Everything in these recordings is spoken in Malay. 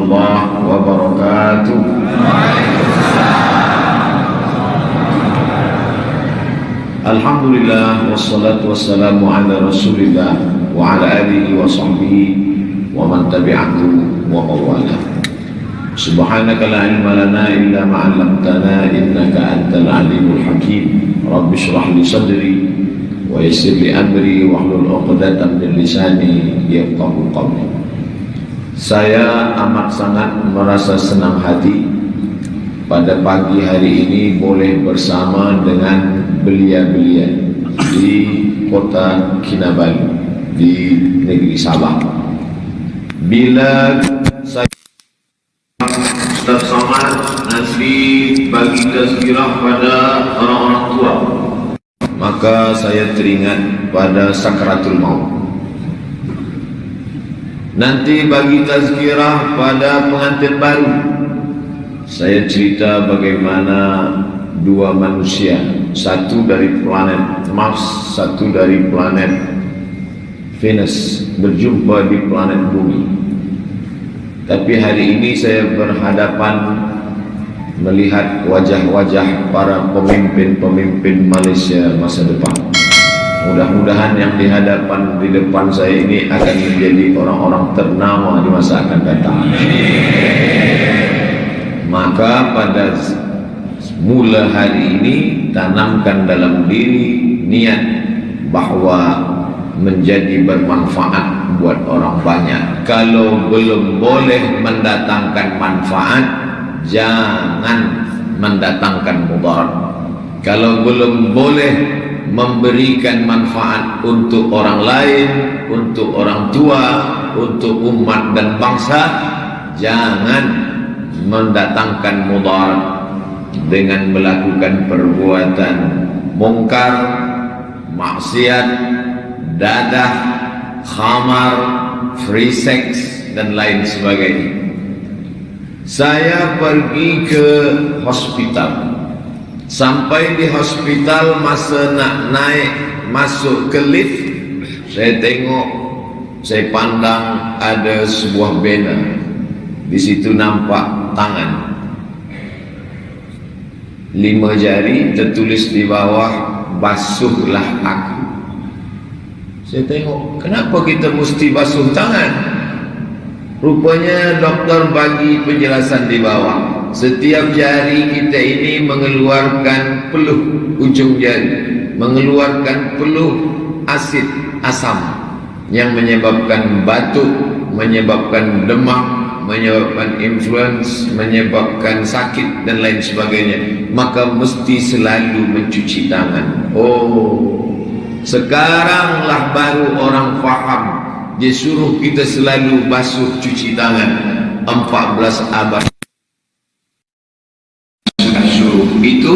warahmatullahi wabarakatuh. Alhamdulillah wassalatu wassalamu ala Rasulillah wa ala alihi wa sahbihi wa man tabi'ahu wa mawala. Subhanaka la ilma lana illa ma 'allamtana innaka antal alimul hakim. Rabbi shrah li sadri wa yassir li amri wahlul 'uqdatam min lisani yafqahu qawli. Saya amat sangat merasa senang hati pada pagi hari ini boleh bersama dengan belia-belia di kota Kinabalu di negeri Sabah. Bila saya Ustaz Somad Nasri bagi tazkirah pada orang-orang tua, maka saya teringat pada sakaratul maut. Nanti bagi tazkirah pada pengantin baru, saya cerita bagaimana dua manusia, satu dari planet Mars, satu dari planet Venus, berjumpa di planet Bumi. Tapi hari ini saya berhadapan melihat wajah-wajah para pemimpin-pemimpin Malaysia masa depan. Mudah-mudahan yang di depan saya ini akan menjadi orang-orang ternama di masa akan datang. Maka pada mula hari ini tanamkan dalam diri niat bahwa menjadi bermanfaat buat orang banyak. Kalau belum boleh mendatangkan manfaat, jangan mendatangkan mudarat. Kalau belum boleh memberikan manfaat untuk orang lain, untuk orang tua, untuk umat dan bangsa, jangan mendatangkan mudarat dengan melakukan perbuatan mungkar, maksiat, dadah, khamar, free sex dan lain sebagainya. Saya pergi ke hospital. Sampai di hospital, masa nak naik masuk ke lift, saya tengok, saya pandang ada sebuah banner. Di situ nampak tangan 5 jari, tertulis di bawah, basuhlah aku. Saya tengok, kenapa kita mesti basuh tangan? Rupanya doktor bagi penjelasan di bawah. Setiap jari kita ini mengeluarkan peluh, ujung jari mengeluarkan peluh asid asam yang menyebabkan batuk, menyebabkan demam, menyebabkan influenza, menyebabkan sakit dan lain sebagainya. Maka mesti selalu mencuci tangan. Oh, sekaranglah baru orang faham. Dia suruh kita selalu basuh cuci tangan. 14 abad sudah suruh itu.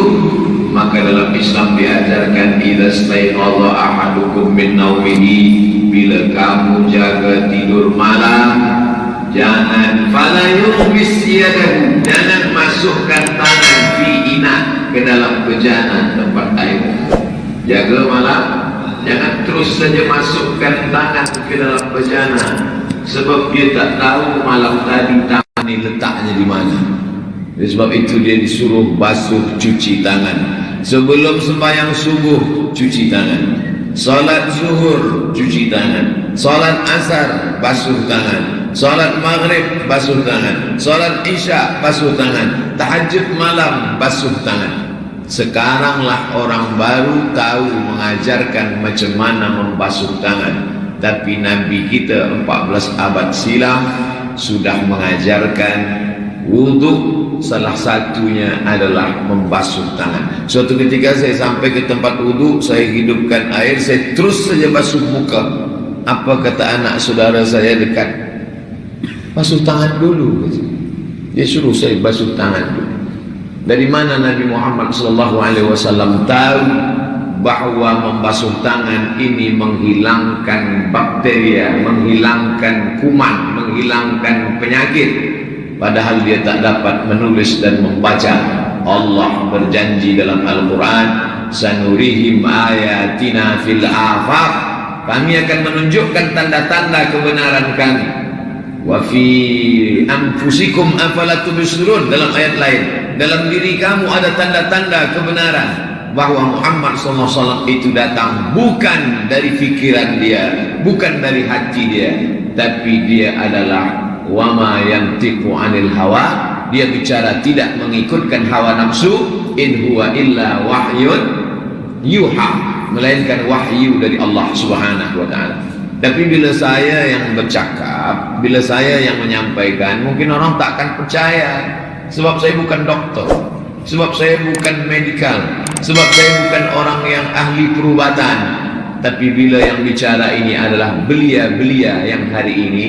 Maka dalam Islam diajarkan, idza staiqadha ahadukum min naumihi, bila kamu jaga tidur malam, jangan fala yughmis yadahu, jangan masukkan tangan fi ina, ke dalam bejana tempat air. Jaga malam, jangan terus saja masukkan tangan ke dalam bejana, sebab dia tak tahu malam tadi tangan ini letaknya di mana. Sebab itu dia disuruh basuh cuci tangan. Sebelum sembahyang subuh cuci tangan, salat zuhur cuci tangan, salat asar basuh tangan, salat maghrib basuh tangan, salat isya basuh tangan, tahajud malam basuh tangan. Sekaranglah orang baru tahu mengajarkan macam mana membasuh tangan. Tapi Nabi kita 14 abad silam sudah mengajarkan wudhu, salah satunya adalah membasuh tangan. Suatu ketika saya sampai ke tempat wudhu, saya hidupkan air, saya terus saja basuh muka. Apa kata anak saudara saya dekat? Basuh tangan dulu. Dia suruh saya basuh tangan dulu. Dari mana Nabi Muhammad SAW tahu bahwa membasuh tangan ini menghilangkan bakteria, menghilangkan kuman, menghilangkan penyakit? Padahal dia tak dapat menulis dan membaca. Allah berjanji dalam Al-Quran, sanurihim ayatina fil afaq, kami akan menunjukkan tanda-tanda kebenaran kami Wa fi anfusikum afala tubsirun, dalam ayat lain, dalam diri kamu ada tanda-tanda kebenaran bahwa Muhammad SAW itu datang bukan dari fikiran dia, bukan dari hati dia, tapi dia adalah wa ma yantiqu anil hawa, dia bicara tidak mengikutkan hawa nafsu, in huwa illa wahyun yuha, melainkan wahyu dari Allah Subhanahu wa taala. Tapi bila saya yang bercakap, bila saya yang menyampaikan, mungkin orang tak akan percaya, sebab saya bukan doktor, sebab saya bukan medikal, sebab saya bukan orang yang ahli perubatan. Tapi bila yang bicara ini adalah belia-belia yang hari ini,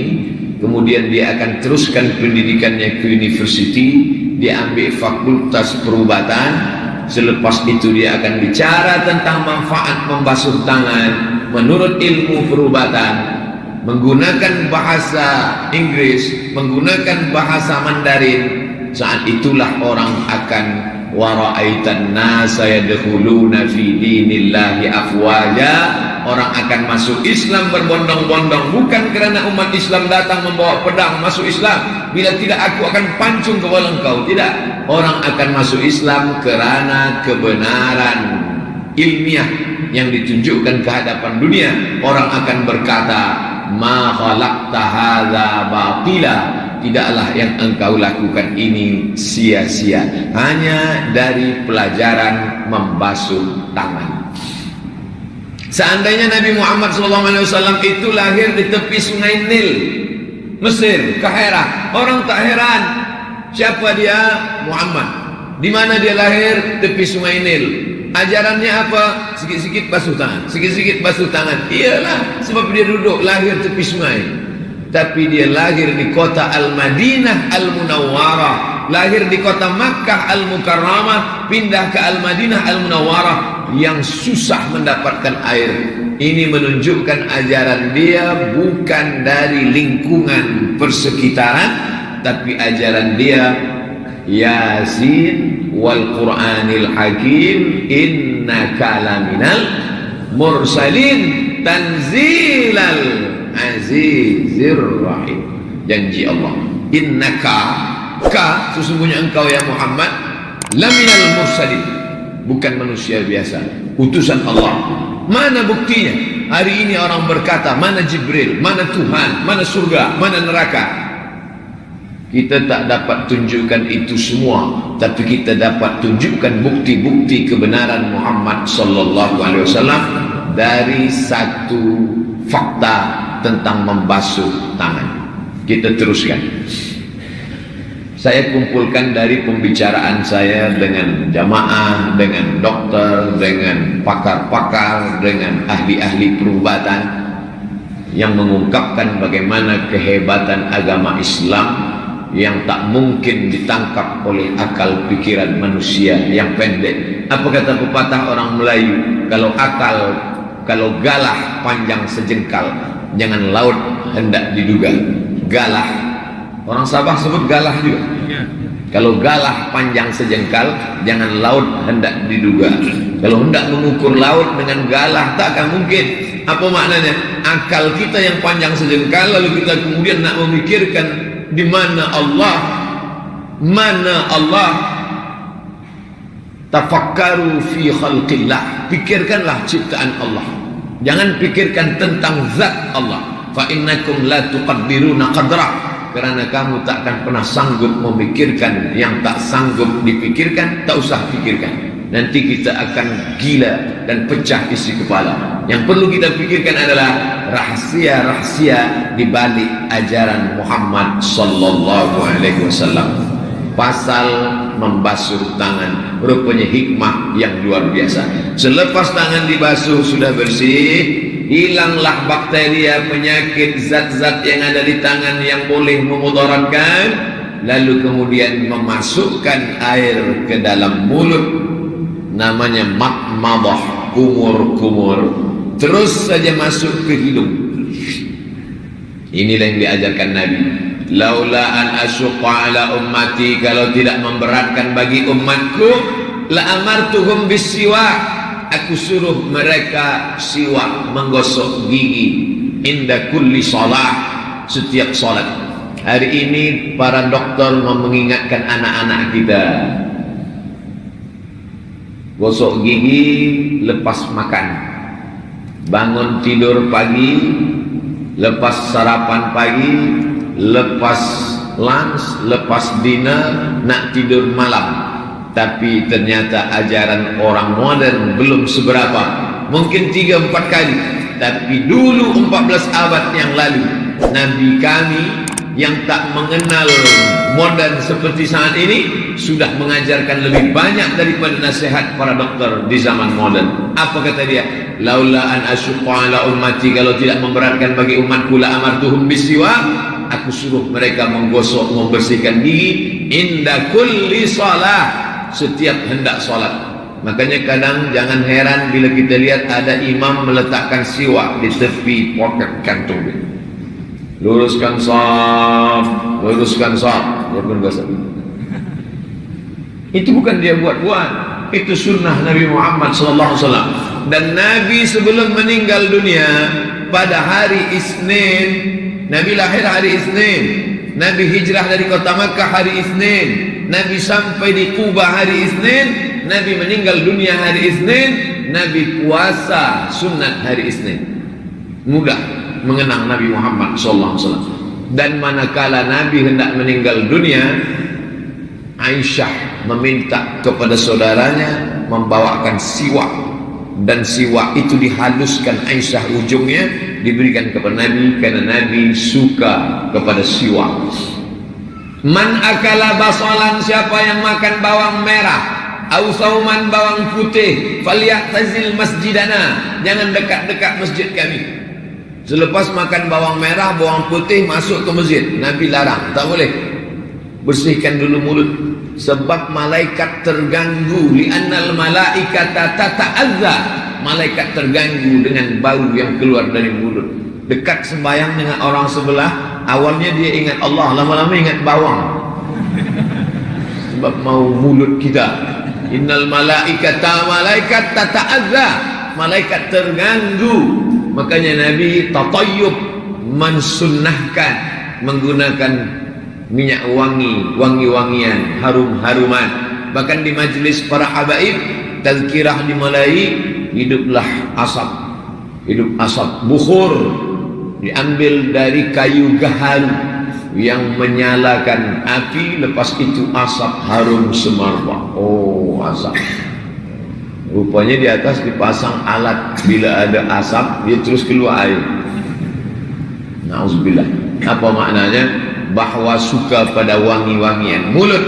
kemudian dia akan teruskan pendidikannya ke universiti, dia ambil fakultas perubatan, selepas itu dia akan bicara tentang manfaat membasuh tangan menurut ilmu perubatan, menggunakan bahasa Inggris, menggunakan bahasa Mandarin. Saat itulah orang akan wara'aitan nasa yadkhuluna fi dinillahi afwaja, orang akan masuk Islam berbondong-bondong, bukan kerana umat Islam datang membawa pedang masuk Islam, bila tidak aku akan pancung kepala engkau, tidak. Orang akan masuk Islam kerana kebenaran ilmiah yang ditunjukkan ke hadapan dunia. Orang akan berkata, ma khalaqta hadza batila, tidaklah yang engkau lakukan ini sia-sia, hanya dari pelajaran membasuh tangan. Seandainya Nabi Muhammad SAW itu lahir di tepi sungai Nil, Mesir, Kairah, orang tak heran. Siapa dia? Muhammad. Di mana dia lahir? Tepi sungai Nil. Ajarannya apa? Sikit-sikit basuh tangan, sikit-sikit basuh tangan. Iyalah, sebab dia duduk lahir tepi sungai. Tapi dia lahir di kota Al-Madinah Al-Munawwarah, lahir di kota Makkah Al-Mukarramah, pindah ke Al-Madinah Al-Munawwarah yang susah mendapatkan air. Ini menunjukkan ajaran dia bukan dari lingkungan persekitaran, tapi ajaran dia Yasin wal Qur'anil Hakim innaka laminal mursalin tanzilal azizir rahim. Janji Allah, innaka, ka, sesungguhnya engkau ya Muhammad, laminal mursalin, bukan manusia biasa, utusan Allah. Mana buktinya? Hari ini orang berkata, mana Jibril, mana Tuhan, mana surga, mana neraka. Kita tak dapat tunjukkan itu semua, tapi kita dapat tunjukkan bukti-bukti kebenaran Muhammad sallallahu alaihi wasallam dari satu fakta tentang membasuh tangan. Kita teruskan. Saya kumpulkan dari pembicaraan saya dengan jamaah, dengan dokter, dengan pakar-pakar, dengan ahli-ahli perubatan yang mengungkapkan bagaimana kehebatan agama Islam yang tak mungkin ditangkap oleh akal pikiran manusia yang pendek. Apa kata pepatah orang Melayu? Kalau galah panjang sejengkal, jangan laut hendak diduga. Galah, orang Sabah sebut galah juga. Kalau galah panjang sejengkal, jangan laut hendak diduga. Kalau hendak mengukur laut dengan galah, tak akan mungkin. Apa maknanya? Akal kita yang panjang sejengkal, lalu kita kemudian nak memikirkan di mana Allah, mana Allah. Tafakkaru fi khalqillah, pikirkanlah ciptaan Allah, jangan pikirkan tentang zat Allah. Fa innakum la tuqaddiruna qadrah, kerana kamu tak akan pernah sanggup memikirkan yang tak sanggup dipikirkan. Tak usah pikirkan, nanti kita akan gila dan pecah isi kepala. Yang perlu kita pikirkan adalah rahasia-rahasia di balik ajaran Muhammad sallallahu alaihi wasallam. Pasal membasuh tangan, rupanya hikmah yang luar biasa. Selepas tangan dibasuh sudah bersih, hilanglah bakteria, penyakit, zat-zat yang ada di tangan yang boleh memudaratkan. Lalu kemudian memasukkan air ke dalam mulut, namanya madmadah, kumur-kumur, terus saja masuk ke hidung. Inilah yang diajarkan Nabi. Laula an asyqa ala ummati, kalau tidak memberatkan bagi umatku, la amartuhum bisiwak, aku suruh mereka siwak, menggosok gigi, inda kulli salat, setiap salat. Hari ini para dokter mengingatkan anak-anak kita, gosok gigi lepas makan, bangun tidur pagi, lepas sarapan pagi, lepas lunch, lepas dinner, nak tidur malam. Tapi ternyata ajaran orang modern belum seberapa, mungkin 3-4 kali. Tapi dulu 14 abad yang lalu, Nabi kami yang tak mengenal modern seperti saat ini sudah mengajarkan lebih banyak daripada nasihat para dokter di zaman modern. Apa kata dia? Laula an asyqa ala ummati, kalau tidak memberatkan bagi umatku la amartuhum bisiwak, aku suruh mereka menggosok, membersihkan gigi inda kulli salah, setiap hendak solat. Makanya kadang jangan heran bila kita lihat ada imam meletakkan siwak di tepi poket kantung. Luruskan saf, luruskan saf. Dia pun gosok. Itu bukan dia buat-buat, itu sunnah Nabi Muhammad SAW. Dan Nabi sebelum meninggal dunia pada hari Isnin, Nabi lahir hari Isnin, Nabi hijrah dari kota Makkah hari Isnin, Nabi sampai di Kuba hari Isnin, Nabi meninggal dunia hari Isnin, Nabi puasa sunat hari Isnin. Mudah mengenang Nabi Muhammad SAW. Dan manakala Nabi hendak meninggal dunia, Aisyah meminta kepada saudaranya membawakan siwak, dan siwak itu dihaluskan Aisyah ujungnya, diberikan kepada Nabi karena Nabi suka kepada siwak. Man akala basalan, siapa yang makan bawang merah, au sauman bawang putih, falyatazil masjidana, jangan dekat-dekat masjid kami. Selepas makan bawang merah, bawang putih masuk ke masjid, Nabi larang, tak boleh. Bersihkan dulu mulut, sebab malaikat terganggu. Li'annal malaikata tata'adza, malaikat terganggu dengan bau yang keluar dari mulut. Dekat sembahyang dengan orang sebelah, awalnya dia ingat Allah, lama-lama ingat bawang. Sebab mau mulut kita. Innal malaikata, malaikat tata'adza, malaikat terganggu. Makanya Nabi tatayyub, mensunnahkan menggunakan minyak wangi, wangi-wangian, harum-haruman. Bahkan di majlis para habaib, tazkirah dimulai, hiduplah asap, hidup asap, bukhur diambil dari kayu gaharu yang menyalakan api, lepas itu asap harum semerbak. Oh, asap. Rupanya di atas dipasang alat, bila ada asap dia terus keluar air. Nauzubillah. Apa maknanya? Bahwa suka pada wangi-wangian mulut.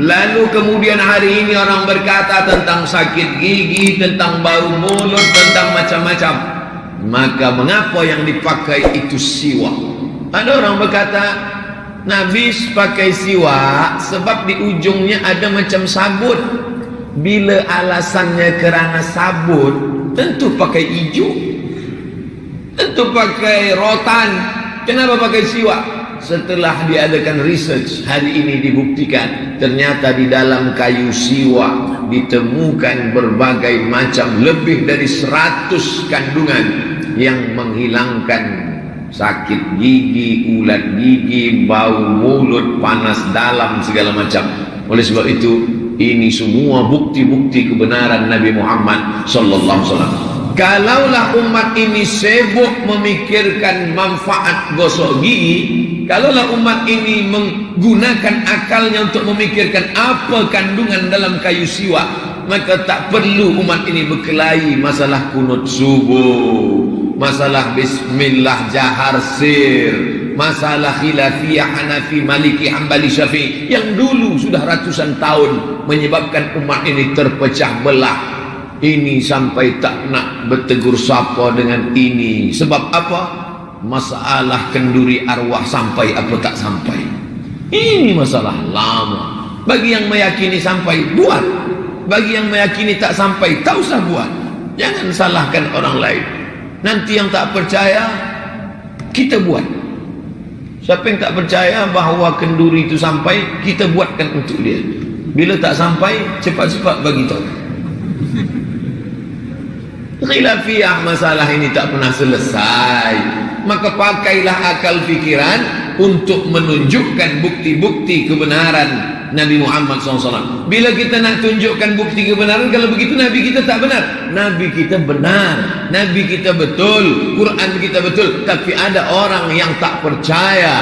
Lalu kemudian hari ini orang berkata tentang sakit gigi, tentang bau mulut, tentang macam-macam. Maka mengapa yang dipakai itu siwak? Ada orang berkata Nabi pakai siwak sebab di ujungnya ada macam sabut. Bila alasannya kerana sabut, tentu pakai hijau, tentu pakai rotan. Kenapa pakai siwak? Setelah diadakan research, hari ini dibuktikan ternyata di dalam kayu siwak ditemukan berbagai macam, lebih dari 100 kandungan yang menghilangkan sakit gigi, ulat gigi, bau mulut, panas dalam, segala macam. Oleh sebab itu, ini semua bukti-bukti kebenaran Nabi Muhammad sallallahu alaihi wasallam. Kalaulah umat ini sibuk memikirkan manfaat gosok gigi, kalaulah umat ini menggunakan akalnya untuk memikirkan apa kandungan dalam kayu siwak, maka tak perlu umat ini berkelahi masalah kunut subuh, masalah bismillah jahar sir, masalah khilafiyah Hanafi Maliki Hambali Syafi'i yang dulu sudah ratusan tahun menyebabkan umat ini terpecah belah. Ini sampai tak nak bertegur sapa dengan ini. Sebab apa? Masalah kenduri arwah sampai apa tak sampai. Ini masalah lama. Bagi yang meyakini sampai, buat. Bagi yang meyakini tak sampai, tak usah buat. Jangan salahkan orang lain. Nanti yang tak percaya, kita buat. Siapa yang tak percaya bahawa kenduri itu sampai, kita buatkan untuk dia. Bila tak sampai, cepat-cepat bagi tahu. Khilafiyah masalah ini tak pernah selesai. Maka pakailah akal fikiran, untuk menunjukkan bukti-bukti kebenaran Nabi Muhammad SAW. Bila kita nak tunjukkan bukti kebenaran, kalau begitu Nabi kita tak benar. Nabi kita benar, Nabi kita betul, Quran kita betul. Tapi ada orang yang tak percaya,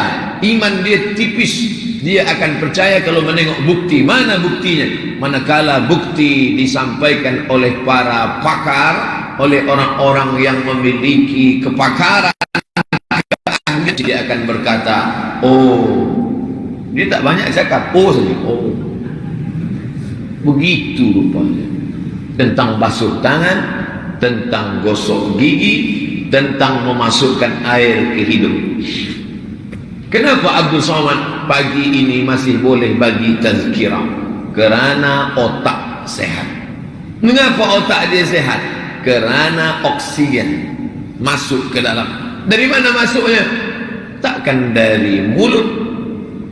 iman dia tipis. Dia akan percaya kalau menengok bukti. Mana buktinya? Manakala bukti disampaikan oleh para pakar, oleh orang-orang yang memiliki kepakaran, dia akan berkata, oh, dia tak banyak cakap, oh saja, oh, begitu rupanya. Tentang basuh tangan, tentang gosok gigi, tentang memasukkan air ke hidung. Kenapa Abdul Somad pagi ini masih boleh bagi tazkirah? Kerana otak sehat. Mengapa otak dia sehat? Kerana oksigen masuk ke dalam. Dari mana masuknya? Takkan dari mulut.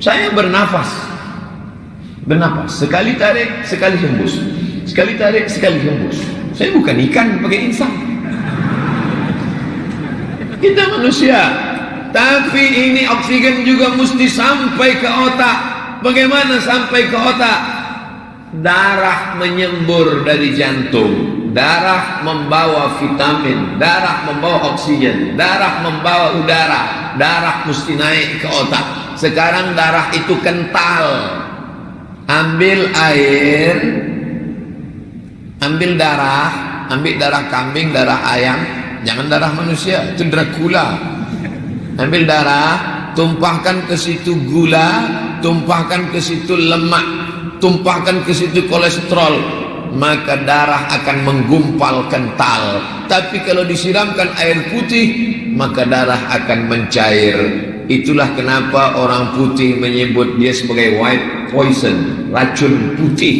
Saya bernafas, sekali tarik, sekali hembus, sekali tarik, sekali hembus. Saya bukan ikan pakai insan. Kita manusia, tapi ini oksigen juga mesti sampai ke otak. Bagaimana sampai ke otak? Darah menyembur dari jantung, darah membawa vitamin, darah membawa oksigen, darah membawa udara, darah mesti naik ke otak. Sekarang darah itu kental. Ambil air, ambil darah kambing, darah ayam, jangan darah manusia, itu Dracula. Ambil darah, tumpahkan ke situ gula, tumpahkan ke situ lemak, tumpahkan ke situ kolesterol, maka darah akan menggumpal kental. Tapi kalau disiramkan air putih, maka darah akan mencair. Itulah kenapa orang putih menyebut dia sebagai white poison, racun putih.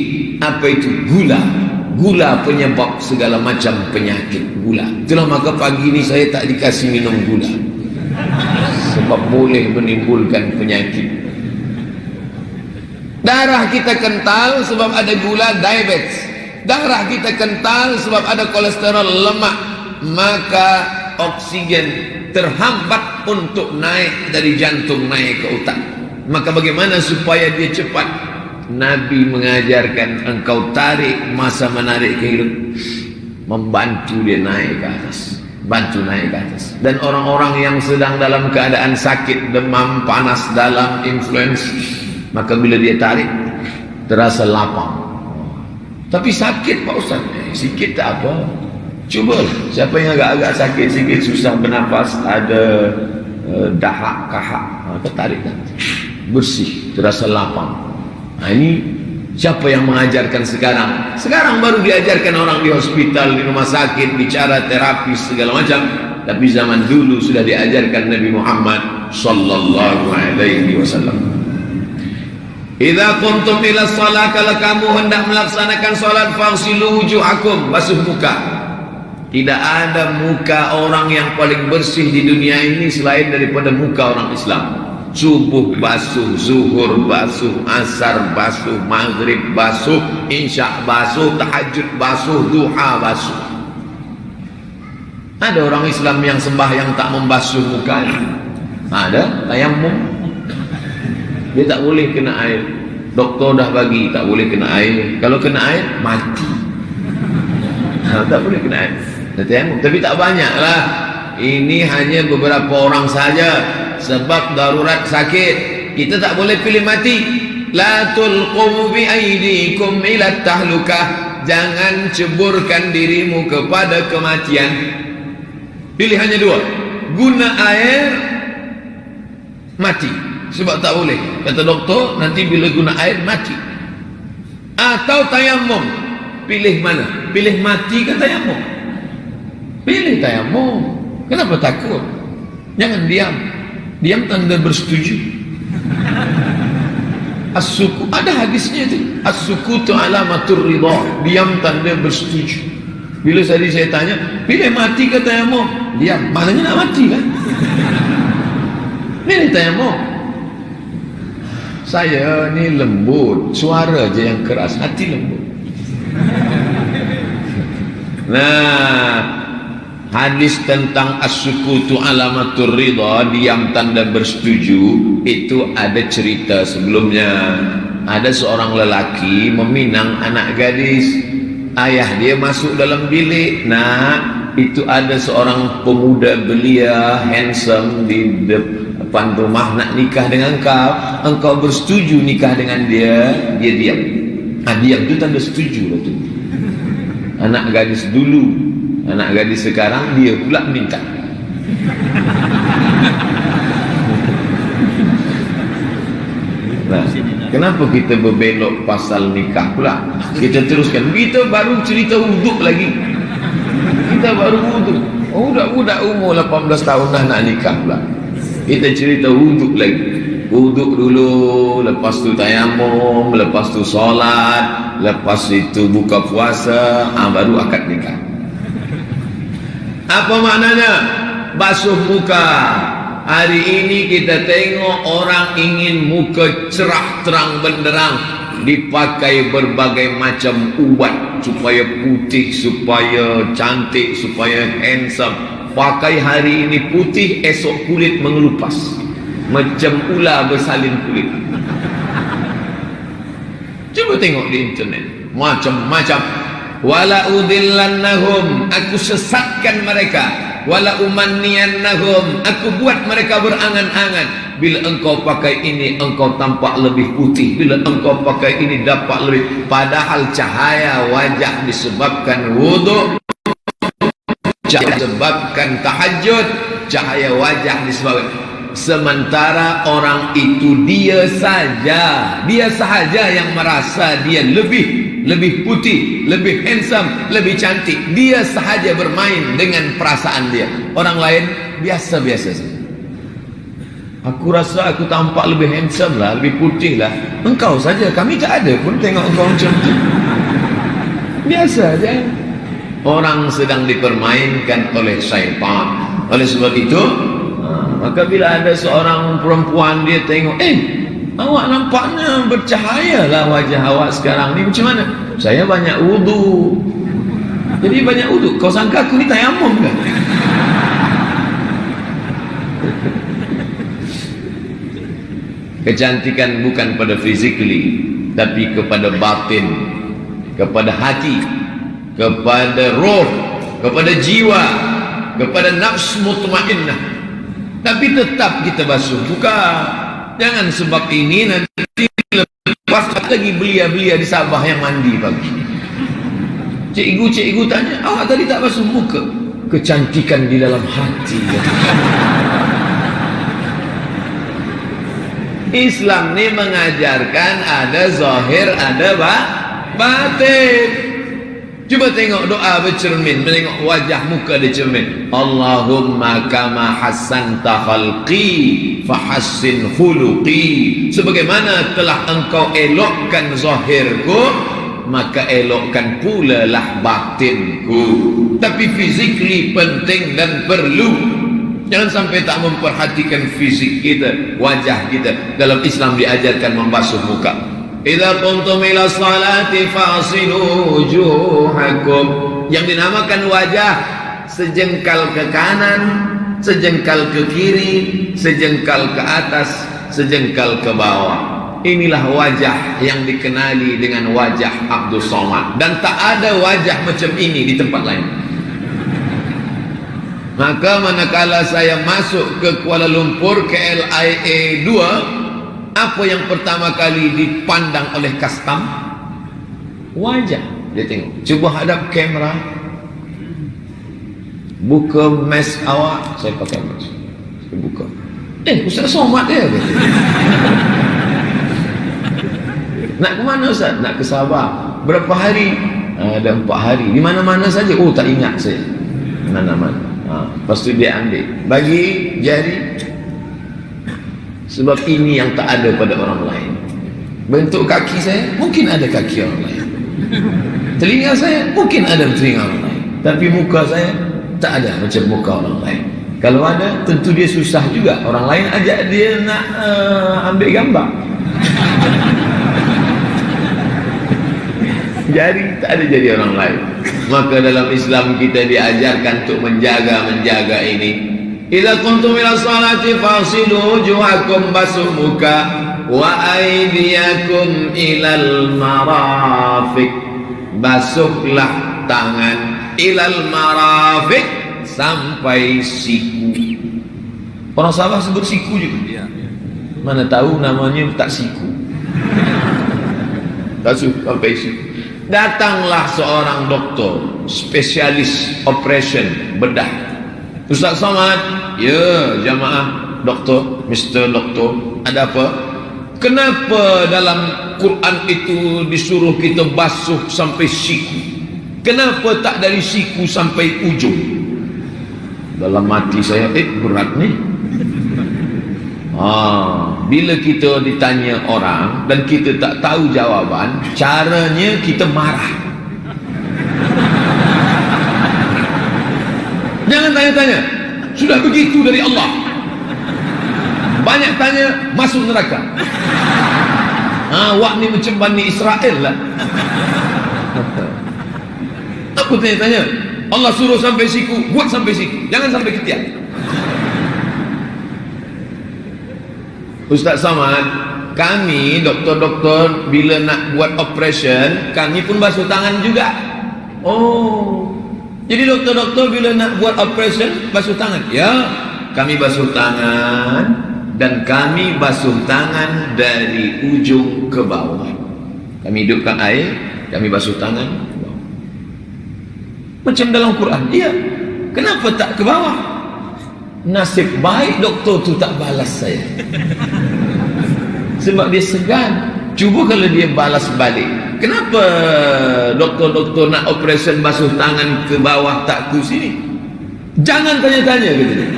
Apa itu? Gula. Gula penyebab segala macam penyakit. Gula. Itulah maka pagi ini saya tak dikasih minum gula, sebab boleh menimbulkan penyakit. Darah kita kental sebab ada gula, diabetes. Darah kita kental sebab ada kolesterol, lemak. Maka oksigen terhambat untuk naik dari jantung naik ke otak. Maka bagaimana supaya dia cepat? Nabi mengajarkan engkau tarik masa menarik ke hidung, membantu dia naik ke atas, bantu naik ke atas. Dan orang-orang yang sedang dalam keadaan sakit, demam, panas, dalam influenza, maka bila dia tarik terasa lapang. Tapi sakit Pak Ustaz, sikit tak apa. Cuba siapa yang agak-agak sakit sikit, susah bernafas, ada dahak, kahak, maka tarik kan, bersih, terasa lapang. Nah ini siapa yang mengajarkan sekarang? Sekarang baru diajarkan orang di hospital, di rumah sakit, bicara terapi segala macam. Tapi zaman dulu sudah diajarkan Nabi Muhammad sallallahu alaihi wasallam. Idza kuntum ila shalah, kalau kamu hendak melaksanakan salat, faghsilu wujuhakum, basuh muka. Tidak ada muka orang yang paling bersih di dunia ini selain daripada muka orang Islam. Subuh basuh, zuhur basuh, asar basuh, maghrib basuh, isya basuh, tahajud basuh, duha basuh. Ada orang Islam yang sembahyang tak membasuh mukanya. Ada, tayammum. Dia tak boleh kena air. Doktor dah bagi tak boleh kena air. Kalau kena air mati. Tak boleh kena air. Tapi tak banyak lah. Ini hanya beberapa orang saja, sebab darurat sakit. Kita tak boleh pilih mati. La tulqu bi aydikum ila tahlukah, jangan ceburkan dirimu kepada kematian. Pilihannya dua, guna air, mati. Sebab tak boleh, kata doktor, nanti bila guna air mati. Atau tayamum. Pilih mana? Pilih mati ke tayamum? Pilih tayamum. Kenapa takut? Jangan diam. Diam tanda bersetuju. As-suku, ada hadisnya itu. As-sukutu alamatur ridha. Diam tanda bersetuju. Bila saya tanya, pilih mati ke tayamum? Diam. Maknanya nak mati kan? Pilih tayamum. Saya ni lembut, suara je yang keras, hati lembut. Nah, Hadis tentang as-sukutu alamatur ridha, diam tanda bersetuju, itu ada cerita sebelumnya. Ada seorang lelaki meminang anak gadis. Ayah dia masuk dalam bilik. Nah, itu ada seorang pemuda belia, handsome di depan rumah nak nikah dengan kau. Engkau bersetuju nikah dengan dia, dia diam. Diam itu tanda setuju lah tu. Anak gadis dulu, anak gadis sekarang dia pula minta. Nah, kenapa kita berbelok pasal nikah pula? Kita teruskan. Kita baru cerita wuduk lagi. Kita baru wuduk. Budak-budak umur 18 tahun dah nak nikah pula. Kita cerita wuduk lagi. Wuduk dulu, lepas tu tayamum, lepas tu solat, lepas itu buka puasa, baru akad nikah. Apa maknanya? Basuh muka. Hari ini kita tengok orang ingin muka cerah terang benderang, dipakai berbagai macam ubat supaya putih, supaya cantik, supaya handsome. Pakai hari ini putih, esok kulit mengelupas macam ular bersalin kulit. Cuba tengok di internet, macam-macam. Wala udillannahum, aku sesatkan mereka. Wala umanniyannahum, aku buat mereka berangan-angan. Bila engkau pakai ini, engkau tampak lebih putih. Bila engkau pakai ini, dapat lebih. Padahal cahaya wajah disebabkan wuduk, cahaya disebabkan tahajud, cahaya wajah disebabkan. Sementara orang itu dia sahaja yang merasa dia lebih putih, lebih handsome, lebih cantik. Dia sahaja bermain dengan perasaan dia. Orang lain biasa-biasa saja. Aku rasa aku tampak lebih handsome lah, lebih putih lah. Engkau saja, kami tak ada pun tengok engkau macam tu. Biasa saja. Orang sedang dipermainkan oleh syaitan. Oleh sebab itu, maka bila ada seorang perempuan dia tengok, awak nampaknya bercahaya lah wajah awak sekarang ni, macam mana? Saya banyak wudu. Jadi banyak wudu. Kau sangka aku ni tayamum kan? Kecantikan bukan pada physically, tapi kepada batin, kepada hati, kepada roh, kepada jiwa, kepada nafsu mutmainnah. Tapi tetap kita basuh muka. Jangan sebab ini nanti lepas lagi belia-belia di Sabah yang mandi pagi. Cikgu tanya, awak tadi tak basuh muka? Kecantikan di dalam hati. Islam ni mengajarkan ada zahir, ada batin. Cuba tengok doa bercermin, tengok wajah muka dia cermin. Allahumma kama hassanta khalqi fahassin khuluqi. Sebagaimana telah engkau elokkan zahirku, maka elokkan pula lah batinku. Tapi physically penting dan perlu. Jangan sampai tak memperhatikan fisik kita, wajah kita. Dalam Islam diajarkan membasuh muka. Idza qumtum ila salati fasilu wujuhakum. Yang dinamakan wajah, sejengkal ke kanan, sejengkal ke kiri, sejengkal ke atas, sejengkal ke bawah. Inilah wajah yang dikenali dengan wajah Abdul Somad. Dan tak ada wajah macam ini di tempat lain. Maka manakala saya masuk ke Kuala Lumpur KLIA 2, apa yang pertama kali dipandang oleh custom? Wajah. Dia tengok. Cuba hadap kamera. Buka mask awak. Saya pakai mask. Saya buka. Ustaz Somad dia. Nak ke mana Ustaz? Nak ke Sabah. Berapa hari? Ada 4 hari. Di mana-mana saja. Oh, tak ingat saya. Mana-mana. Lepas tu dia ambil. Bagi jari. Sebab ini yang tak ada pada orang lain. Bentuk kaki saya, mungkin ada kaki orang lain. Telinga saya, mungkin ada telinga orang lain. Tapi muka saya, tak ada macam muka orang lain. Kalau ada, tentu dia susah juga. Orang lain ajak dia nak ambil gambar. jari, tak ada jari orang lain. Maka dalam Islam kita diajarkan untuk menjaga ini. Idza kuntum ila sholati fasilu wujuhakum, basuh muka, wa aydiyakum ilal marafiq, basuhlah tangan, ilal marafiq, sampai siku. Orang Sabah sebut siku juga. Mana tahu namanya tak siku. Basuh sampai siku. Datanglah seorang doktor spesialis operation bedah. Ustaz Somad, ya jamaah doktor, Mr. Doktor, ada apa? Kenapa dalam Quran itu disuruh kita basuh sampai siku? Kenapa tak dari siku sampai ujung? Dalam hati saya, berat nih. Bila kita ditanya orang dan kita tak tahu jawaban, caranya kita marah. Jangan tanya-tanya, sudah begitu dari Allah. Banyak tanya, masuk neraka. Wak ni macam Bani Israel lah. Aku tanya-tanya, Allah suruh sampai siku, buat sampai siku, jangan sampai ketiak. Ustaz Samad, kami doktor-doktor bila nak buat operation, kami pun basuh tangan juga. Jadi doktor-doktor bila nak buat operation basuh tangan? Ya, kami basuh tangan, dan kami basuh tangan dari ujung ke bawah. Kami hidupkan air, kami basuh tangan ke bawah. Macam dalam Quran. Iya. Kenapa tak ke bawah? Nasib baik doktor tu tak balas saya. Sebab dia segan. Cuba kalau dia balas balik. Kenapa doktor-doktor nak operation basuh tangan ke bawah, tak ke sini? Jangan tanya-tanya, kata dia.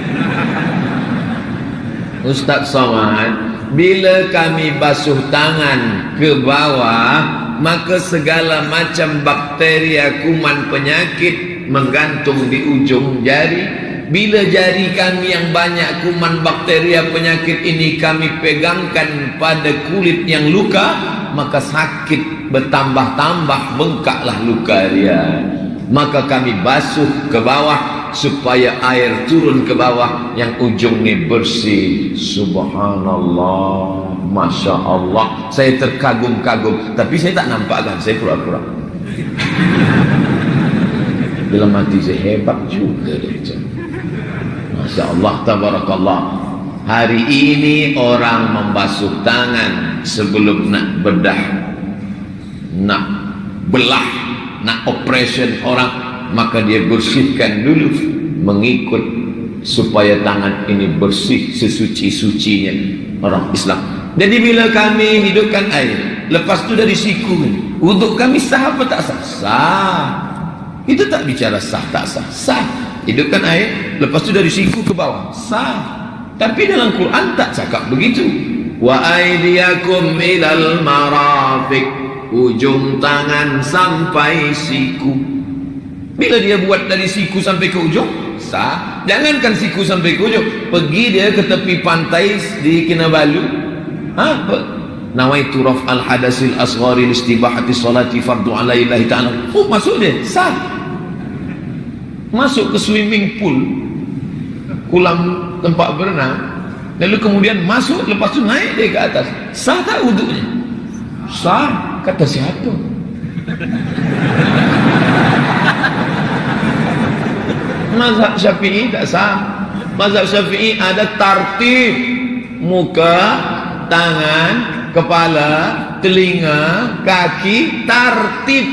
Ustaz Somad, bila kami basuh tangan ke bawah, maka segala macam bakteria, kuman, penyakit menggantung di ujung jari. Bila jari kami yang banyak kuman, bakteria, penyakit ini kami pegangkan pada kulit yang luka, maka sakit bertambah-tambah, bengkaklah luka dia. Maka kami basuh ke bawah supaya air turun ke bawah, yang ujung ni bersih. Subhanallah, Masya Allah. Saya terkagum-kagum, tapi saya tak nampakkan, saya pura-pura. Dalam hati saya, hebat juga dia. Masya Allah, tabarakallah. Hari ini orang membasuh tangan sebelum nak bedah, nak belah, nak operation orang, maka dia bersihkan dulu, mengikut supaya tangan ini bersih sesuci-sucinya orang Islam. Jadi bila kami hidupkan air, lepas tu dari siku, wuduk kami sah apa tak sah? Sah. Kita tak bicara sah tak sah. Sah. Hidupkan air, lepas tu dari siku ke bawah, sah. Tapi dalam Quran tak cakap begitu. Wa aydiyakum ilal marafiq, ujung tangan sampai siku. Bila dia buat dari siku sampai ke ujung, sah. Jangankan siku sampai ke ujung, pergi dia ke tepi pantai di Kinabalu, nawaitu raf'al hadasil asghari listibahati salati fardu alaillahi ta'ala, masuk dia, sah. Masuk ke swimming pool, kolam tempat berenang, lalu kemudian masuk, lepas tu naik dia ke atas, sah tak wuduknya? Sah. Kata siapa? Mazhab Syafi'i tak sah. Mazhab Syafi'i ada tartib: muka, tangan, kepala, telinga, kaki, tartib.